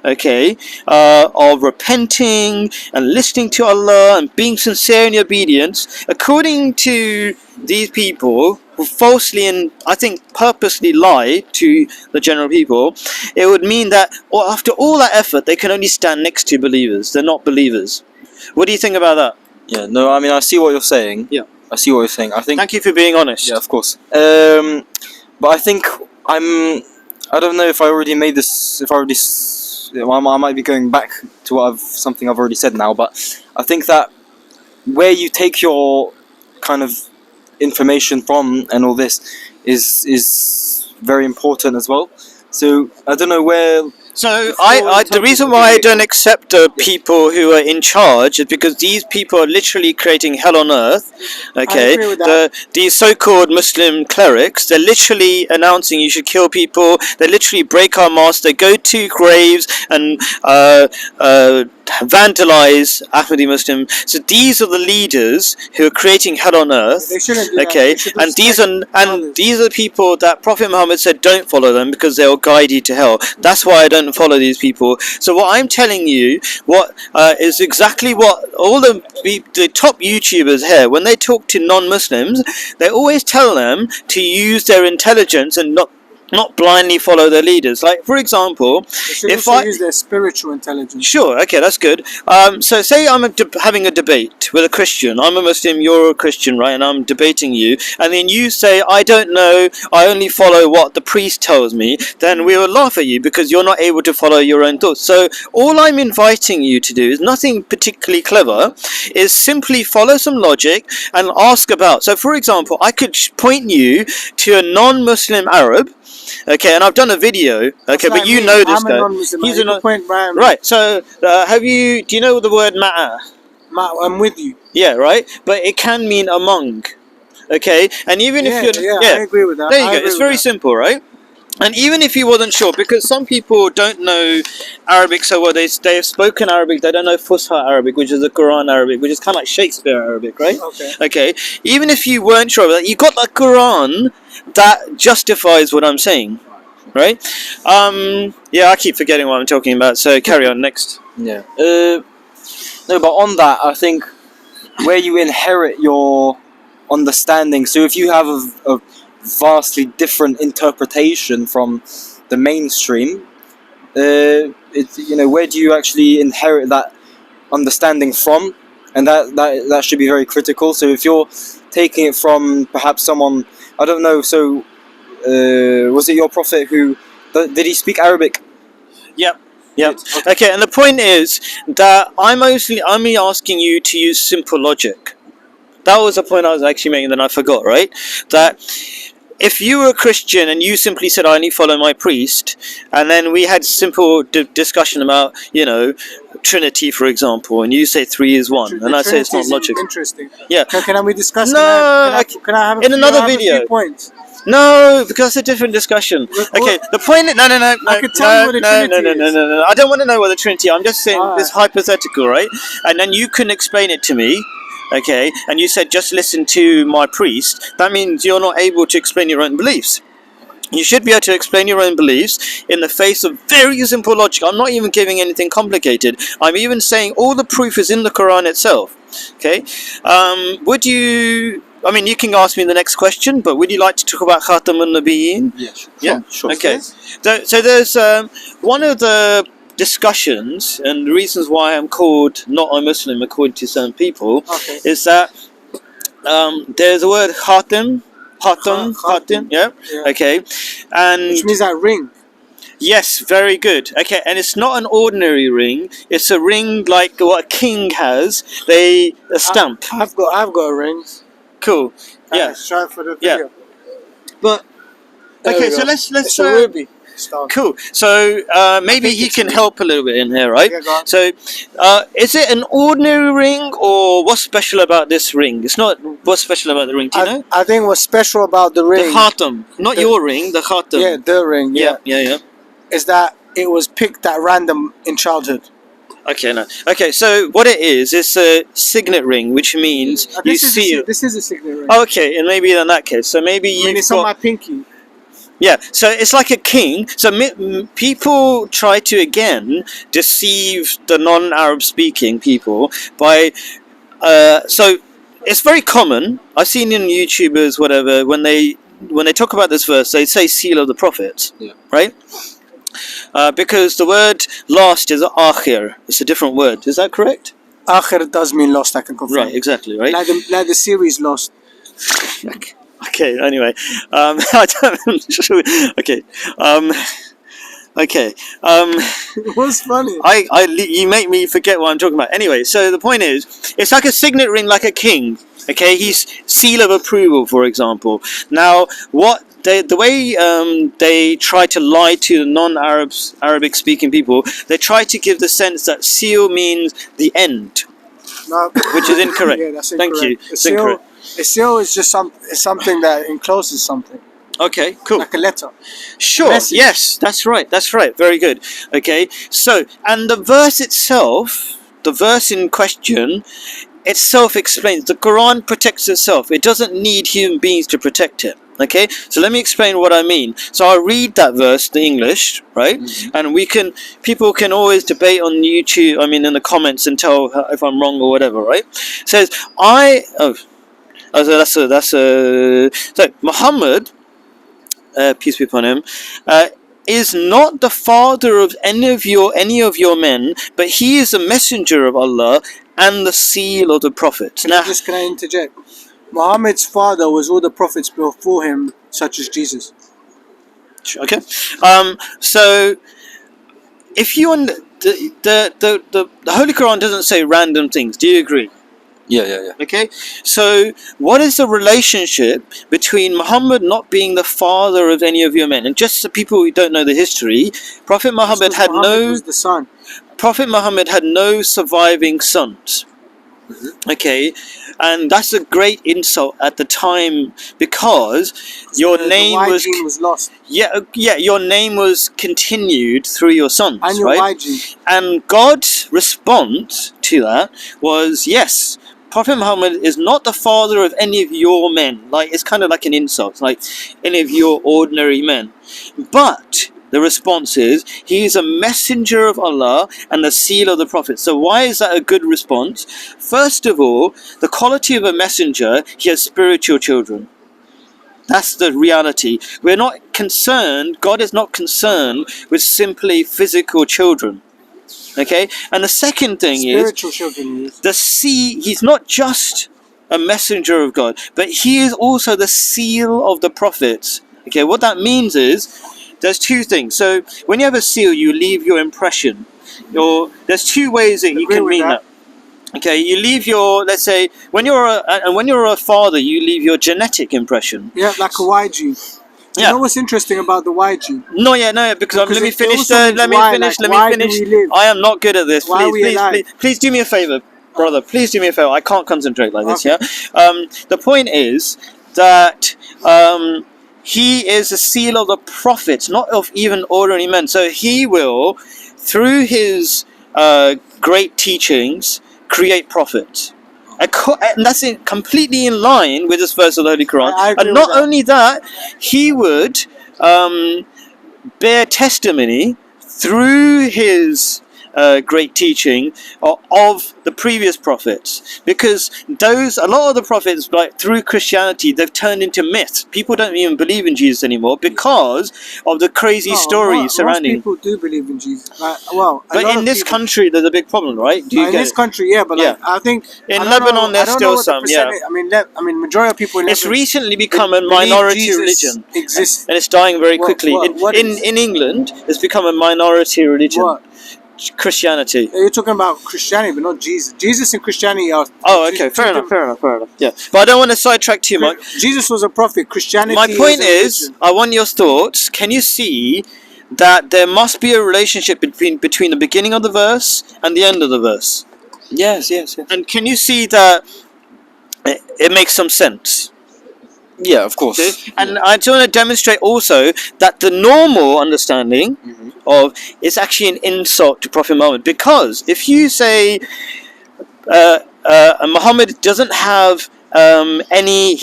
okay, of repenting and listening to Allah and being sincere in your obedience, according to these people who falsely and I think purposely lie to the general people, it would mean that after all that effort they can only stand next to believers. They're not believers. What do you think about that? Yeah. No. I mean, I see what you're saying. Yeah. I see what you're saying. I think. Thank you for being honest. Yeah, of course. But I think I don't know if I already made this. If I already. I might be going back to something I've already said now. But I think that where you take your kind of information from and all this is very important as well. So I don't know where. So the reason why I don't accept people who are in charge is because these people are literally creating hell on earth. Okay, I agree with that. these so-called Muslim clerics, they're literally announcing you should kill people. They literally break our mosques. They go to graves and vandalize Ahmadi Muslim. So these are the leaders who are creating hell on earth. They shouldn't do that. Okay, They should and these are respect these are people that Prophet Muhammad said don't follow them because they'll guide you to hell. That's why I don't follow these people. So what I'm telling you, is exactly what all the top YouTubers here, when they talk to non-Muslims, they always tell them to use their intelligence and not blindly follow their leaders. Like, for example, They should if also I use their spiritual intelligence. Sure, okay, that's good. So say I'm having a debate with a Christian. I'm a Muslim, you're a Christian, right? And I'm debating you. And then you say, I don't know, I only follow what the priest tells me. Then we will laugh at you because you're not able to follow your own thoughts. So all I'm inviting you to do is nothing particularly clever, is simply follow some logic and ask about. So for example, I could point you to a non-Muslim Arab. Okay, and I've done a video. Okay, but you know this guy. He's a point, Brian. Right. So, do you know the word ma'a? I'm with you. Yeah. Right. But it can mean among. Okay, and even if you're I agree with that. there you go. It's very simple, right? And even if you wasn't sure, because some people don't know Arabic so well, they have spoken Arabic, they don't know Fusha Arabic, which is the Quran Arabic, which is kind of like Shakespeare Arabic, right? Okay. Even if you weren't sure of that, you got the Quran that justifies what I'm saying, right? Yeah, I keep forgetting what I'm talking about, so carry on, next. Yeah. No, but on that, I think where you inherit your understanding, so if you have a vastly different interpretation from the mainstream, where do you actually inherit that understanding from? And that should be very critical. So if you're taking it from perhaps someone, I don't know, so was it your prophet who did he speak Arabic? Yep. Okay, and the point is that I'm only asking you to use simple logic. That was the point I was actually making, then I forgot, right? That if you were a Christian and you simply said, I only follow my priest, and then we had simple discussion about, Trinity, for example, and you say 3 is 1, and I say it's not logical. Interesting. Yeah. Can we discuss? No, can I have in another a video. few points? No, because it's a different discussion. Okay, the point. No, I could tell you what the Trinity is. no. I don't want to know what the Trinity. I'm just saying Alright. this hypothetical, right? And then you can explain it to me. Okay, and you said just listen to my priest. That means you're not able to explain your own beliefs. You should be able to explain your own beliefs in the face of very simple logic. I'm not even giving anything complicated. I'm even saying all the proof is in the Quran itself. Okay, would you? I mean, you can ask me the next question, but would you like to talk about Khatam al-Nabiyyin? Yeah, sure. Yeah, sure. Okay. So there's one of the discussions and the reasons why I'm called not a Muslim according to some people Okay. is that there's the word Khatam, Khatam. yeah? Yeah. Okay, and Which means that ring. yes, very good. Okay, and it's not an ordinary ring. It's a ring like what a king has. A stamp. I've got a ring. Cool. Yeah. Show it for the Yeah. video. But there Okay, we so go. let's It's a ruby stone. Cool. So maybe think he it's can a ring. help a little bit in here, right? Yeah, go on. So is it an ordinary ring, or what's special about this ring? It's not. What's special about the ring? Do you know? I think what's special about the The ring, khatam, not The- your ring. The khatam. yeah, the ring, Yeah. is that it was picked at random in childhood. Okay, no. Okay, so what it is, it's a signet ring, which means you seal. This is a signet ring. Okay, and maybe in that case, so maybe I mean, you've it's on got. my pinky. Yeah, so it's like a king. So people try to again deceive the non-Arab speaking people by. So it's very common. I've seen in YouTubers, whatever, when they talk about this verse, they say seal of the prophets, Yeah. right? Because the word last is akhir. It's a different word. Is that correct? Akhir does mean lost, I can confirm. Right, exactly, right? Like the series Lost. Okay, anyway. Okay. Okay. What's funny? You make me forget what I'm talking about. Anyway, so the point is, it's like a signet ring, like a king. Okay, he's seal of approval, for example. Now, the way they try to lie to the Arabic speaking people, they try to give the sense that seal means the end, No. which is incorrect. Yeah, that's Thank incorrect. you. It's incorrect. A seal is just something that encloses something, Okay, cool. like a letter. Sure. message. Yes, that's right. That's right. Very good. Okay. So, and the verse itself, the verse in question, itself explains the Quran protects itself. It doesn't need human beings to protect it. Okay. So let me explain what I mean. So I'll read that verse, the English, right? And people can always debate on YouTube. I mean, in the comments and tell if I'm wrong or whatever, right? It says so Muhammad, peace be upon him, is not the father of any of your men, but he is a messenger of Allah and the seal of the prophets. Now, Can I interject? Muhammad's father was all the prophets before him, such as Jesus. okay. So if you the Holy Quran doesn't say random things. Do you agree? Yeah. Okay, so what is the relationship between Muhammad not being the father of any of your men? And just so people who don't know the history, Prophet Muhammad had Muhammad was the son. Prophet Muhammad had no surviving sons. Okay, and that's a great insult at the time because your name the Y was gene was lost. your name was continued through your sons, And your right? Y gene. And God's response to that was, yes, Prophet Muhammad is not the father of any of your men. Like, it's kind of like an insult, like any of your ordinary men. But the response is, he is a messenger of Allah and the seal of the Prophet. So why is that a good response? First of all, the quality of a messenger, he has spiritual children. That's the reality. We're not concerned, God is not concerned with simply physical children. Okay? And the second thing Spiritual children. is, he's not just a messenger of God, but he is also the seal of the prophets. Okay, what that means is, there's two things. So, when you have a seal, you leave your impression. There's two ways that you Agree can with mean that. Okay, you leave your, let's say, when you're a father, you leave your genetic impression. Yeah, like a Y gene. You Yeah. know what's interesting about the Y gene? No, because Because let me it finish. also means Let me why, finish. like, Let why me do finish. we live? I am not good at this. Why are we alive? Please do me a favor, brother. Please do me a favor. I can't concentrate like this. Okay. Yeah. The point is that he is a seal of the prophets, not of even ordinary men. So he will, through his great teachings, create prophets. And that's completely in line with this verse of the Holy Quran. I agree And not with that. only that, he would bear testimony through his great teaching of the previous prophets, because a lot of the prophets, like through Christianity, they've turned into myths. People don't even believe in Jesus anymore because of the crazy stories surrounding. Most people do believe in Jesus. Well, but in this country, there's a big problem, right? Do you in get this it? country, yeah, but like Yeah. I think In I don't Lebanon, know, there's I don't still know what the some, yeah. percentage- I mean, majority of people in It's Lebanon recently become a believe minority Jesus religion, exists. and it's dying very What- quickly. what is- In England, it's become a minority religion. What? Christianity. You're talking about Christianity, but not Jesus. Jesus and Christianity are. Oh, okay, fair enough. Yeah, but I don't want to sidetrack too much. Jesus was a prophet. Christianity. My point a is, religion. I want your thoughts. Can you see that there must be a relationship between the beginning of the verse and the end of the verse? Yes. And can you see that it makes some sense? Yeah, of course. Okay? And I just want to demonstrate also that the normal understanding of is actually an insult to Prophet Muhammad, because if you say Muhammad doesn't have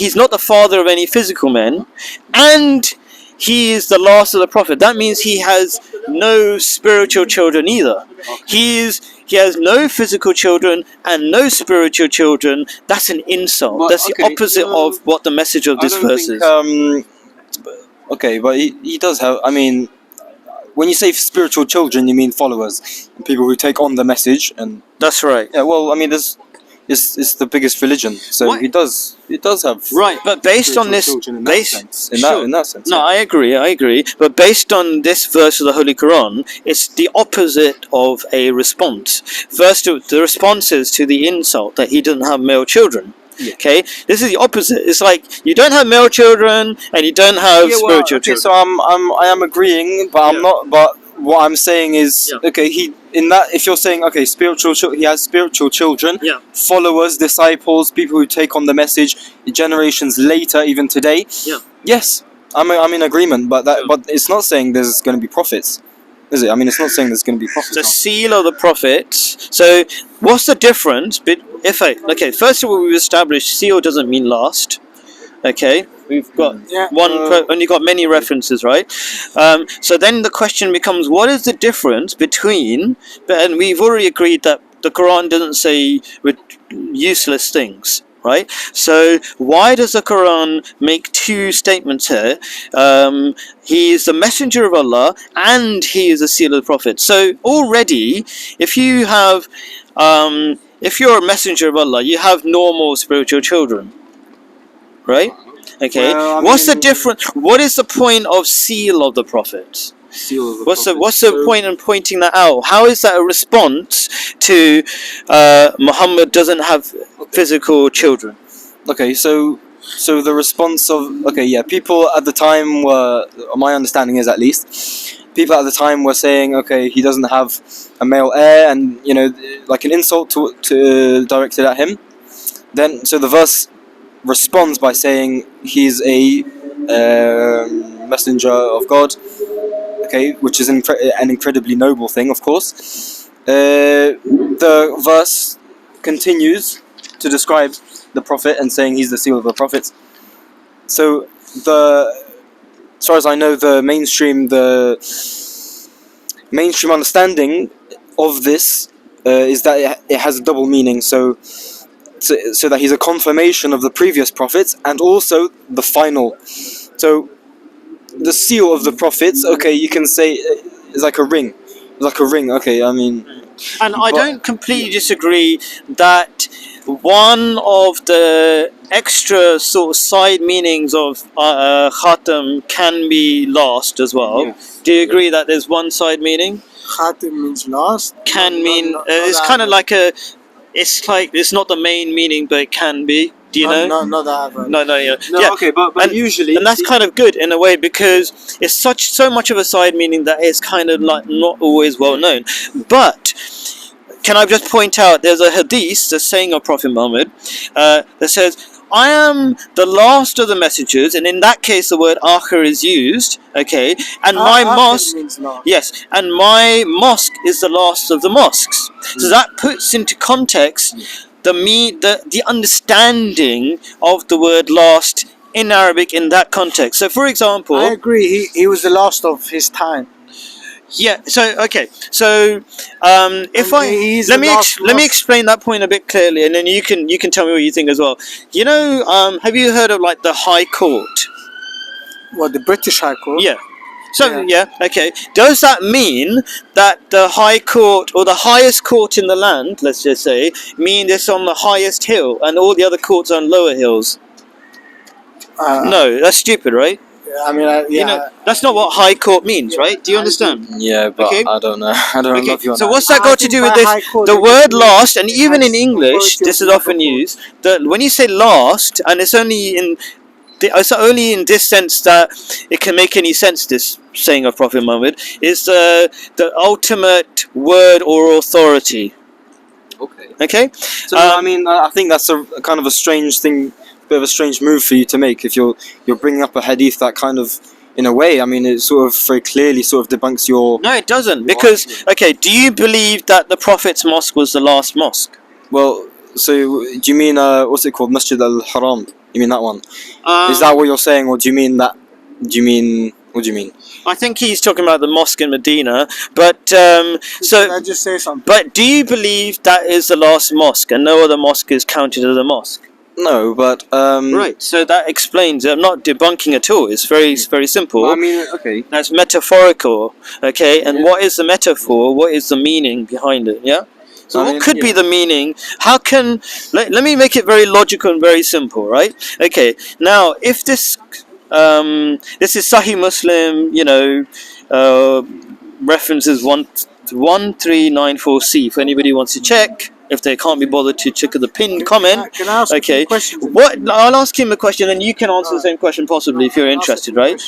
he's not the father of any physical men, and he is the last of the prophet, that means he has no spiritual children either. He has no physical children and no spiritual children. That's an insult. But, That's the okay, opposite of what the message of this verse is. Okay, but he does have. I mean, when you say spiritual children, you mean followers, people who take on the message, and That's right. yeah. Well, I mean, it's the biggest religion, so What? he does have Right, but based on spiritual this, children in that sense. In sure. that sense. No, yeah. I agree. But based on this verse of the Holy Quran, it's the opposite of a response. First, the response is to the insult that he doesn't have male children. Yeah. Okay, this is the opposite. It's like you don't have male children and you don't have spiritual okay, children. so I am agreeing, but Yeah. I'm not. But what I'm saying is, Yeah. okay, if you're saying, okay, he has spiritual children, Yeah. followers, disciples, people who take on the message, generations later, even today. Yeah. Yes, I'm in agreement, but Yeah. but it's not saying there's going to be prophets, is it? I mean, it's not saying there's going to be prophets. The seal of the prophets. So, what's the difference? First of all, we've established seal doesn't mean last. Okay, we've got and you've got many references, right? So then the question becomes, what is the difference between? And we've already agreed that the Quran doesn't say useless things. Right, so why does the Quran make two statements here? He is the messenger of Allah and he is the seal of the prophet. So already, if you're a messenger of Allah, you have normal spiritual children, right? Okay. Well, I What's the mean- difference? What is the point of seal of the prophet? Seal of the What's prophets. the point in pointing that out? How is that a response to Muhammad doesn't have physical children? Okay, so the response of people at the time were, my understanding is at least, people at the time were saying, okay, he doesn't have a male heir, and like an insult to directed at him. Then so the verse responds by saying he's a messenger of God. Okay, which is an incredibly noble thing, of course. The verse continues to describe the prophet and saying he's the seal of the prophets. So as far as I know, the mainstream understanding of this is that it has a double meaning. So that he's a confirmation of the previous prophets and also the final. So the seal of the prophets, okay, you can say is like a ring. It's like a ring, okay, I mean... And I don't completely disagree that one of the extra sort of side meanings of Khatam can be lost as well. Yes. Do you agree that there's one side meaning? Khatim means lost. Can mean... it's kind of like it's not the main meaning, but it can be. Do you know? Not that I've heard. No, yeah. No, Yeah. okay, but And- usually... And that's kind of good in a way, because it's so much of a side meaning that it's kind of like not always well known. But can I just point out, there's a hadith, the saying of Prophet Muhammad, that says, I am the last of the messengers, and in that case, the word akhir is used. Okay, and my Akhir mosque, means last. yes, and my mosque is the last of the mosques. So that puts into context the understanding of the word last in Arabic in that context. So, for example, I agree. He was the last of his time. yeah. So okay. So if And he's the last let me mosque. explain that point a bit clearly, and then you can tell me what you think as well. You know, have you heard of like the High Court? What, the British High Court? Yeah. So Yeah. okay. Does that mean that the High Court or the highest court in the land, let's just say, mean it's on the highest hill and all the other courts are on lower hills? No, that's stupid, right? I mean, You know, that's not what High Court means, right? Do you understand? Yeah, but Okay. I don't know. I don't Okay, love you on so that. what's that I got to think do by with this? High Court The it word just last, and it even has in English, authority this of is the often other court. used. That when you say last, and it's only in this sense that it can make any sense. This saying of Prophet Muhammad is the ultimate word or authority. Okay. Okay, So I mean, I think that's a kind of a strange thing, bit of a strange move for you to make if you're bringing up a hadith that kind of, in a way, I mean, it sort of very clearly sort of debunks your. no, it doesn't. Because okay, do you believe that the Prophet's mosque was the last mosque? Well, so do you mean what's it called, Masjid al-Haram? You mean that one? Is Um, that what you're saying, or do you mean that? Do you mean what do you mean? I think he's talking about the mosque in Medina, but Can so. I just say something? But do you believe that is the last mosque and no other mosque is counted as a mosque? No, but Right, so that explains it. I'm not debunking at all. It's very simple. I mean, okay. That's metaphorical, okay? And Yeah. what is the metaphor? What is the meaning behind it, yeah? So I what mean, could be yeah. the meaning? How can... Let me make it very logical and very simple, right? Okay, now, if this... this is Sahih Muslim, you know, references 1394C, if anybody wants to check. If they can't be bothered to check the pinned comment, Can I ask a few okay. questions? What I'll ask him a question, and you can answer the same question possibly if you're I'll ask a interested, few right?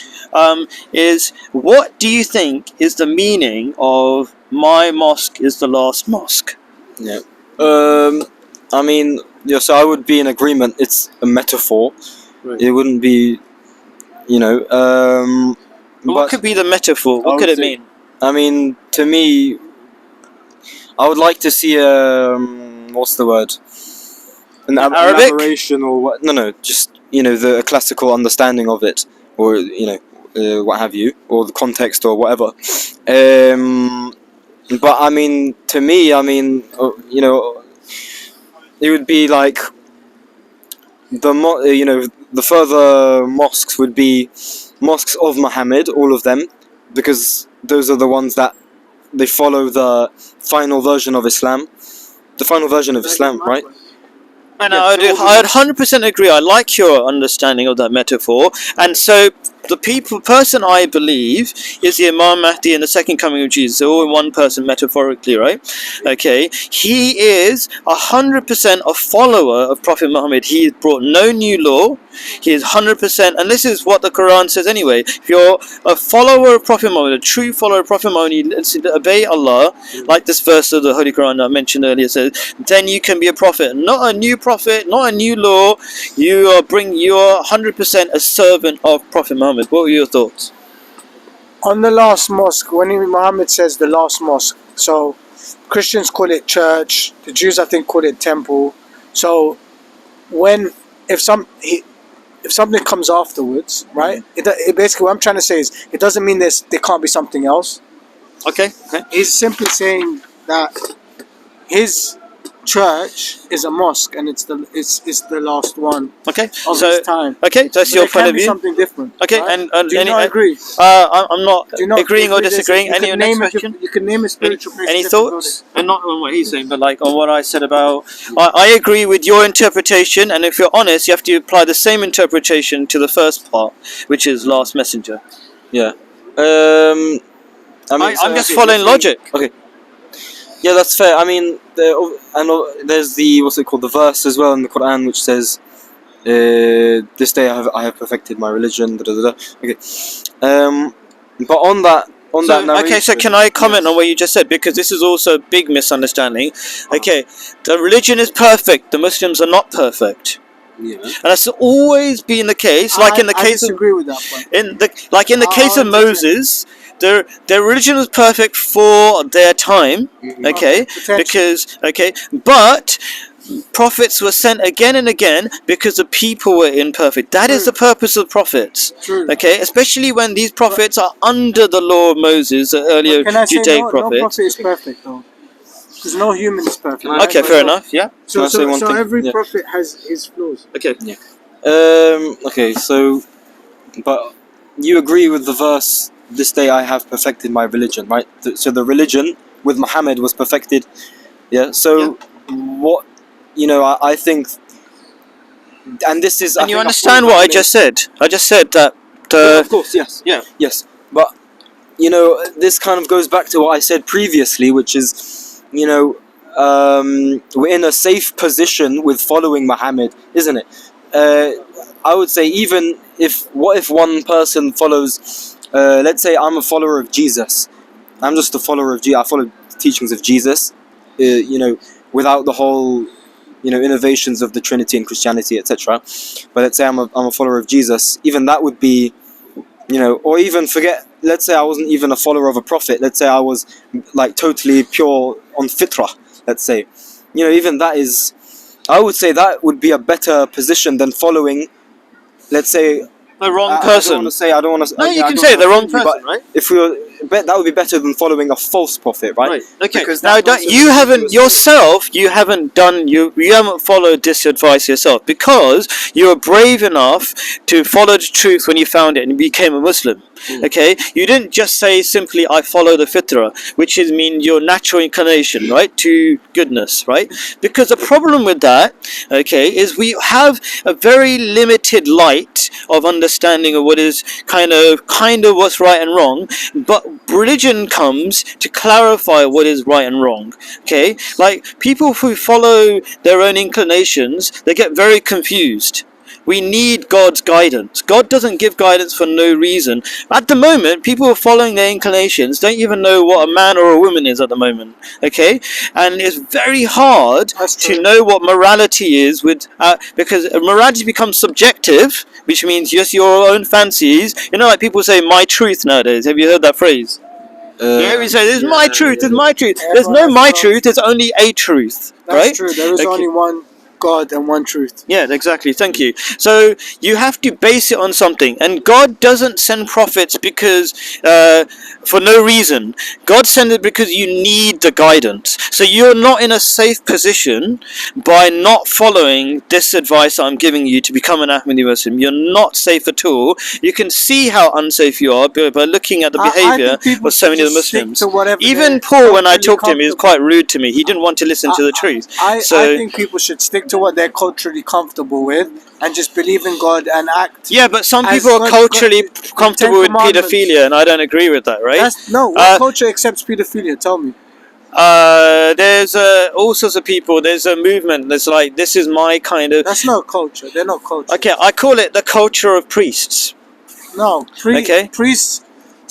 Is what do you think is the meaning of my mosque is the last mosque? Yeah. I mean, yeah. So I would be in agreement. It's a metaphor. Right. It wouldn't be, you know. What But could be the metaphor? What I could would it say- mean? I mean, to me, I would like to see what's the word? An Arabic? elaboration or what? No, just the classical understanding of it, or what have you, or the context or whatever. But I mean, to me, I mean, it would be like the further mosques would be mosques of Muhammad, all of them, because those are the ones that they follow the final version of Islam. The final version of Islam, right? And Yeah, I'd so all the 100% agree. I like your understanding of that metaphor. And so the person I believe is the Imam Mahdi and the second coming of Jesus. They're all in one person metaphorically, right? Okay. He is 100% a follower of Prophet Muhammad. He has brought no new law. He is 100%, and this is what the Quran says anyway. If you're a follower of Prophet Muhammad, a true follower of Prophet Muhammad, you obey Allah, like this verse of the Holy Quran that I mentioned earlier says, then you can be a prophet. Not a new prophet, not a new law. You are 100% a servant of Prophet Muhammad. What were your thoughts? On the last mosque, when Muhammad says the last mosque, so Christians call it church, the Jews I think call it temple. So if something comes afterwards, right? It basically, what I'm trying to say is it doesn't mean there can't be something else. Okay. He's simply saying that his church is a mosque and it's the last one Okay. of his time. Okay, that's But your there point can of be view. something different. Okay, right? and do you any, not agree? I'm not Do you not agreeing or agree? disagreeing. You Any could next name question? You can name a spiritual place. Any in different thoughts? And not on what he's saying, but like on what I said about. I agree with your interpretation, and if you're honest, you have to apply the same interpretation to the first part, which is last messenger. Yeah. I'm just following logic. Okay. Yeah, that's fair. I mean, there's the what's it called, the verse as well in the Quran which says, "This day I have perfected my religion." Da, da, da, da. Okay. But on that narration, Okay, so can I comment on what you just said? Because this is also a big misunderstanding. Okay, the religion is perfect. The Muslims are not perfect. Yeah. And that's always been the case. Like in the I case of disagree with that point. in the case I'll of entertain Moses, their religion was perfect for their time. Okay, Okay, potentially. but prophets were sent again and again because the people were imperfect. That is True. the purpose of prophets. True. Okay, especially when these prophets are under the law of Moses, the earlier But can I say Judaic no prophets. prophet is perfect though? Because no human is perfect. Can I- right? Okay, fair enough. Yeah. So, Can I say one so thing? every Yeah. prophet has his flaws. Okay. Okay, so, but you agree with the verse, "This day I have perfected my religion," right? So the religion with Muhammad was perfected. Yeah. So what, I think, and this is. I And you think a understand point what I Muhammad- just said? I just said that. Yeah, of course, yes. Yeah. Yes. But, this kind of goes back to what I said previously, which is, we're in a safe position with following Muhammad, isn't it? I would say what if one person follows, let's say I'm a follower of Jesus. I'm just a follower of Jesus. I follow the teachings of Jesus, without the whole, innovations of the Trinity and Christianity, etc. But let's say I'm a follower of Jesus. Even that would be, or even forget, let's say I wasn't even a follower of a prophet. Let's say I was like totally pure on fitrah, let's say. Even that is, I would say that would be a better position than following, let's say, The wrong I don't person. want to say, I don't want to. No, you I can don't say wanna the wrong offend you, person, but right? if we were, that would be better than following a false prophet, right? Okay. Because Now, that person you would haven't do a yourself. You haven't done. You haven't followed this advice yourself because you were brave enough to follow the truth when you found it and you became a Muslim. Okay, you didn't just say simply "I follow the fitrah," which is mean your natural inclination, right, to goodness, right? Because the problem with that, okay, is we have a very limited light of understanding of what is kind of what's right and wrong. But religion comes to clarify what is right and wrong. Okay, like people who follow their own inclinations, they get very confused. We need God's guidance. God doesn't give guidance for no reason. At the moment, people who are following their inclinations don't even know what a man or a woman is at the moment. Okay, and it's very hard That's to true. know what morality is because morality becomes subjective, which means just your own fancies. Like people say "my truth" nowadays. Have you heard that phrase? Yeah, we say "this is my truth. This is my truth." There's Everyone no has "my their own truth." There's only a truth, That's right? true. There is Okay. only one God and one truth. Yeah, exactly. Thank you. So you have to base it on something, and God doesn't send prophets because for no reason. God sends it because you need the guidance. So you're not in a safe position by not following this advice I'm giving you to become an Ahmadi Muslim. You're not safe at all. You can see how unsafe you are by looking at the I behavior think people of so many should of the just stick Muslims. to whatever Even they're Paul, when I culturally talked to him, he was comfortable. quite rude to me. He didn't want to listen to the truth. I So think people should stick to what they're culturally comfortable with and just believe in God and act. yeah, but some As people are God- culturally God- comfortable Ten with Commandments. paedophilia, and I don't agree with that, right? What culture accepts pedophilia? Tell me. There's all sorts of people. There's a movement that's like, this is my kind of. That's not culture. They're not culture. Okay, I call it the culture of priests. No, Okay. priests.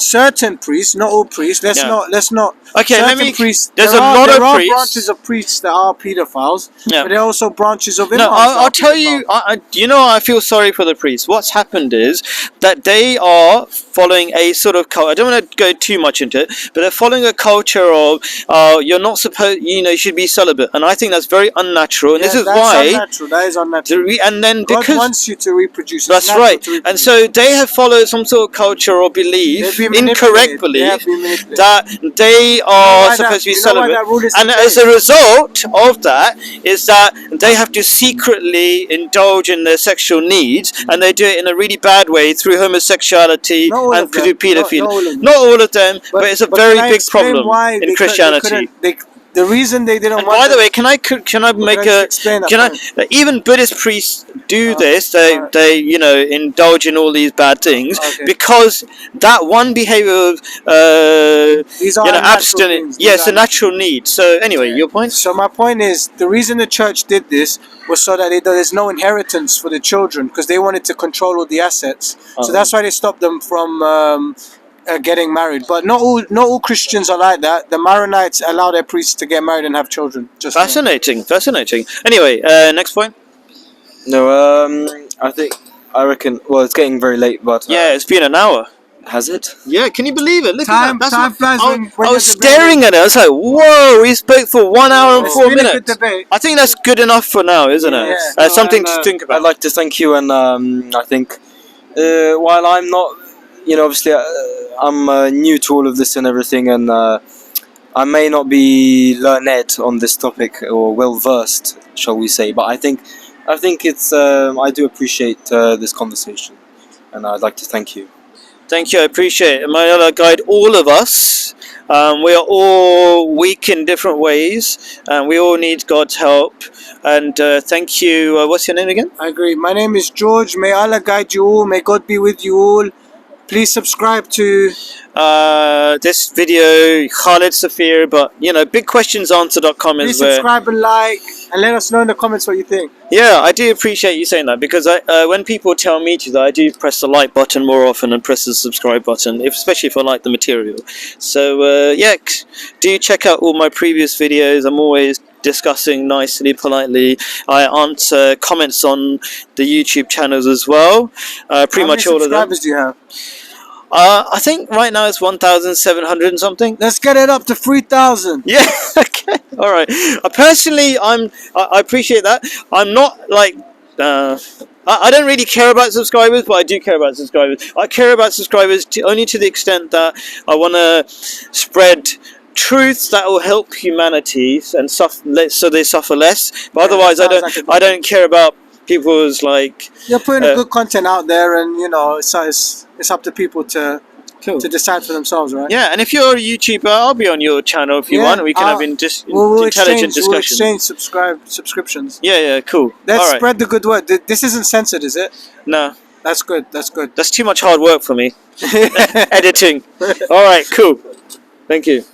Certain priests, not all priests. Let's Yeah. not. Okay, let certain me. priests. There's there a are, lot there of are priests. branches of priests that are pedophiles, Yeah. but there are also branches of No, imams. that I'll are tell you. pedophiles. I feel sorry for the priests. What's happened is that they are following a sort of culture. I don't want to go too much into it, but they're following a culture of you're not supposed. You should be celibate, and I think that's very unnatural. And this is That's why. unnatural. That is unnatural. And then God because. wants you to reproduce. It's That's natural right. to reproduce. And so they have followed some sort of culture or belief, They've been incorrect manipulated. They have belief, been manipulated. that they are supposed to be you know why celibate. that rule is And in as a place? result of that is that they have to secretly indulge in their sexual needs, and they do it in a really bad way through homosexuality Not all and of them. through pedophilia. Not all of them. Not all of them, but it's a very can I big explain problem why in they Christianity. the reason they didn't And want by the them- way, can I make I just explain that even Buddhist priests do this? alright. They indulge in all these bad things Okay. because that one behavior of These are unnatural abstinence. things. Yes, These a are- natural need. So anyway, your point. So my point is, the reason the church did this was so that there's no inheritance for the children, because they wanted to control all the assets. So that's why they stopped them from getting married. But not all Christians are like that. The Maronites allow their priests to get married and have children. Just Fascinating. Anyway, next point. No, I reckon. Well, it's getting very late, but Yeah, it's been an hour. has it? Yeah, can you believe it? Look Time- at that. time flies I, when I was you're staring at it. I was like, whoa, he spoke for 1 hour and It's 4 been a good minutes. debate. I think that's good enough for now, isn't it? Yeah. Something to think about. I'd like to thank you, and I think while I'm not, obviously I'm new to all of this and everything, and I may not be learned on this topic or well versed, shall we say, but I think it's I do appreciate this conversation, and I'd like to thank you. Thank you, I appreciate it. My other guide, all of us, we are all weak in different ways, and we all need God's help. And thank you. What's your name again? I agree. My name is George. May Allah guide you all. May God be with you all. Please subscribe to This video, Khalid Safir, but bigquestionsanswer.com please is where. subscribe and like, and let us know in the comments what you think. Yeah, I do appreciate you saying that, because when people tell me to, I do press the like button more often and press the subscribe button, especially if I like the material. So do check out all my previous videos. I'm always discussing nicely, politely. I answer comments on the YouTube channels as well. Pretty How much many all of them. subscribers do you have? I think right now it's 1,700 and something. Let's get it up to 3,000. Yeah. Okay. All right. Personally, I appreciate that. I'm not like. I don't really care about subscribers, but I do care about subscribers. I care about subscribers only to the extent that I want to spread truths that will help humanity and so they suffer less. But otherwise, sounds like a good I don't care about people's like. You're putting good content out there, and it's up to people to decide for themselves, right? Yeah, and if you're a YouTuber, I'll be on your channel if you want. We can have we'll intelligent discussion. We'll exchange subscriptions. Yeah, cool. Let's All right. spread the good word. This isn't censored, is it? No, That's good. That's good. that's too much hard work for me. Editing. All right, cool. Thank you.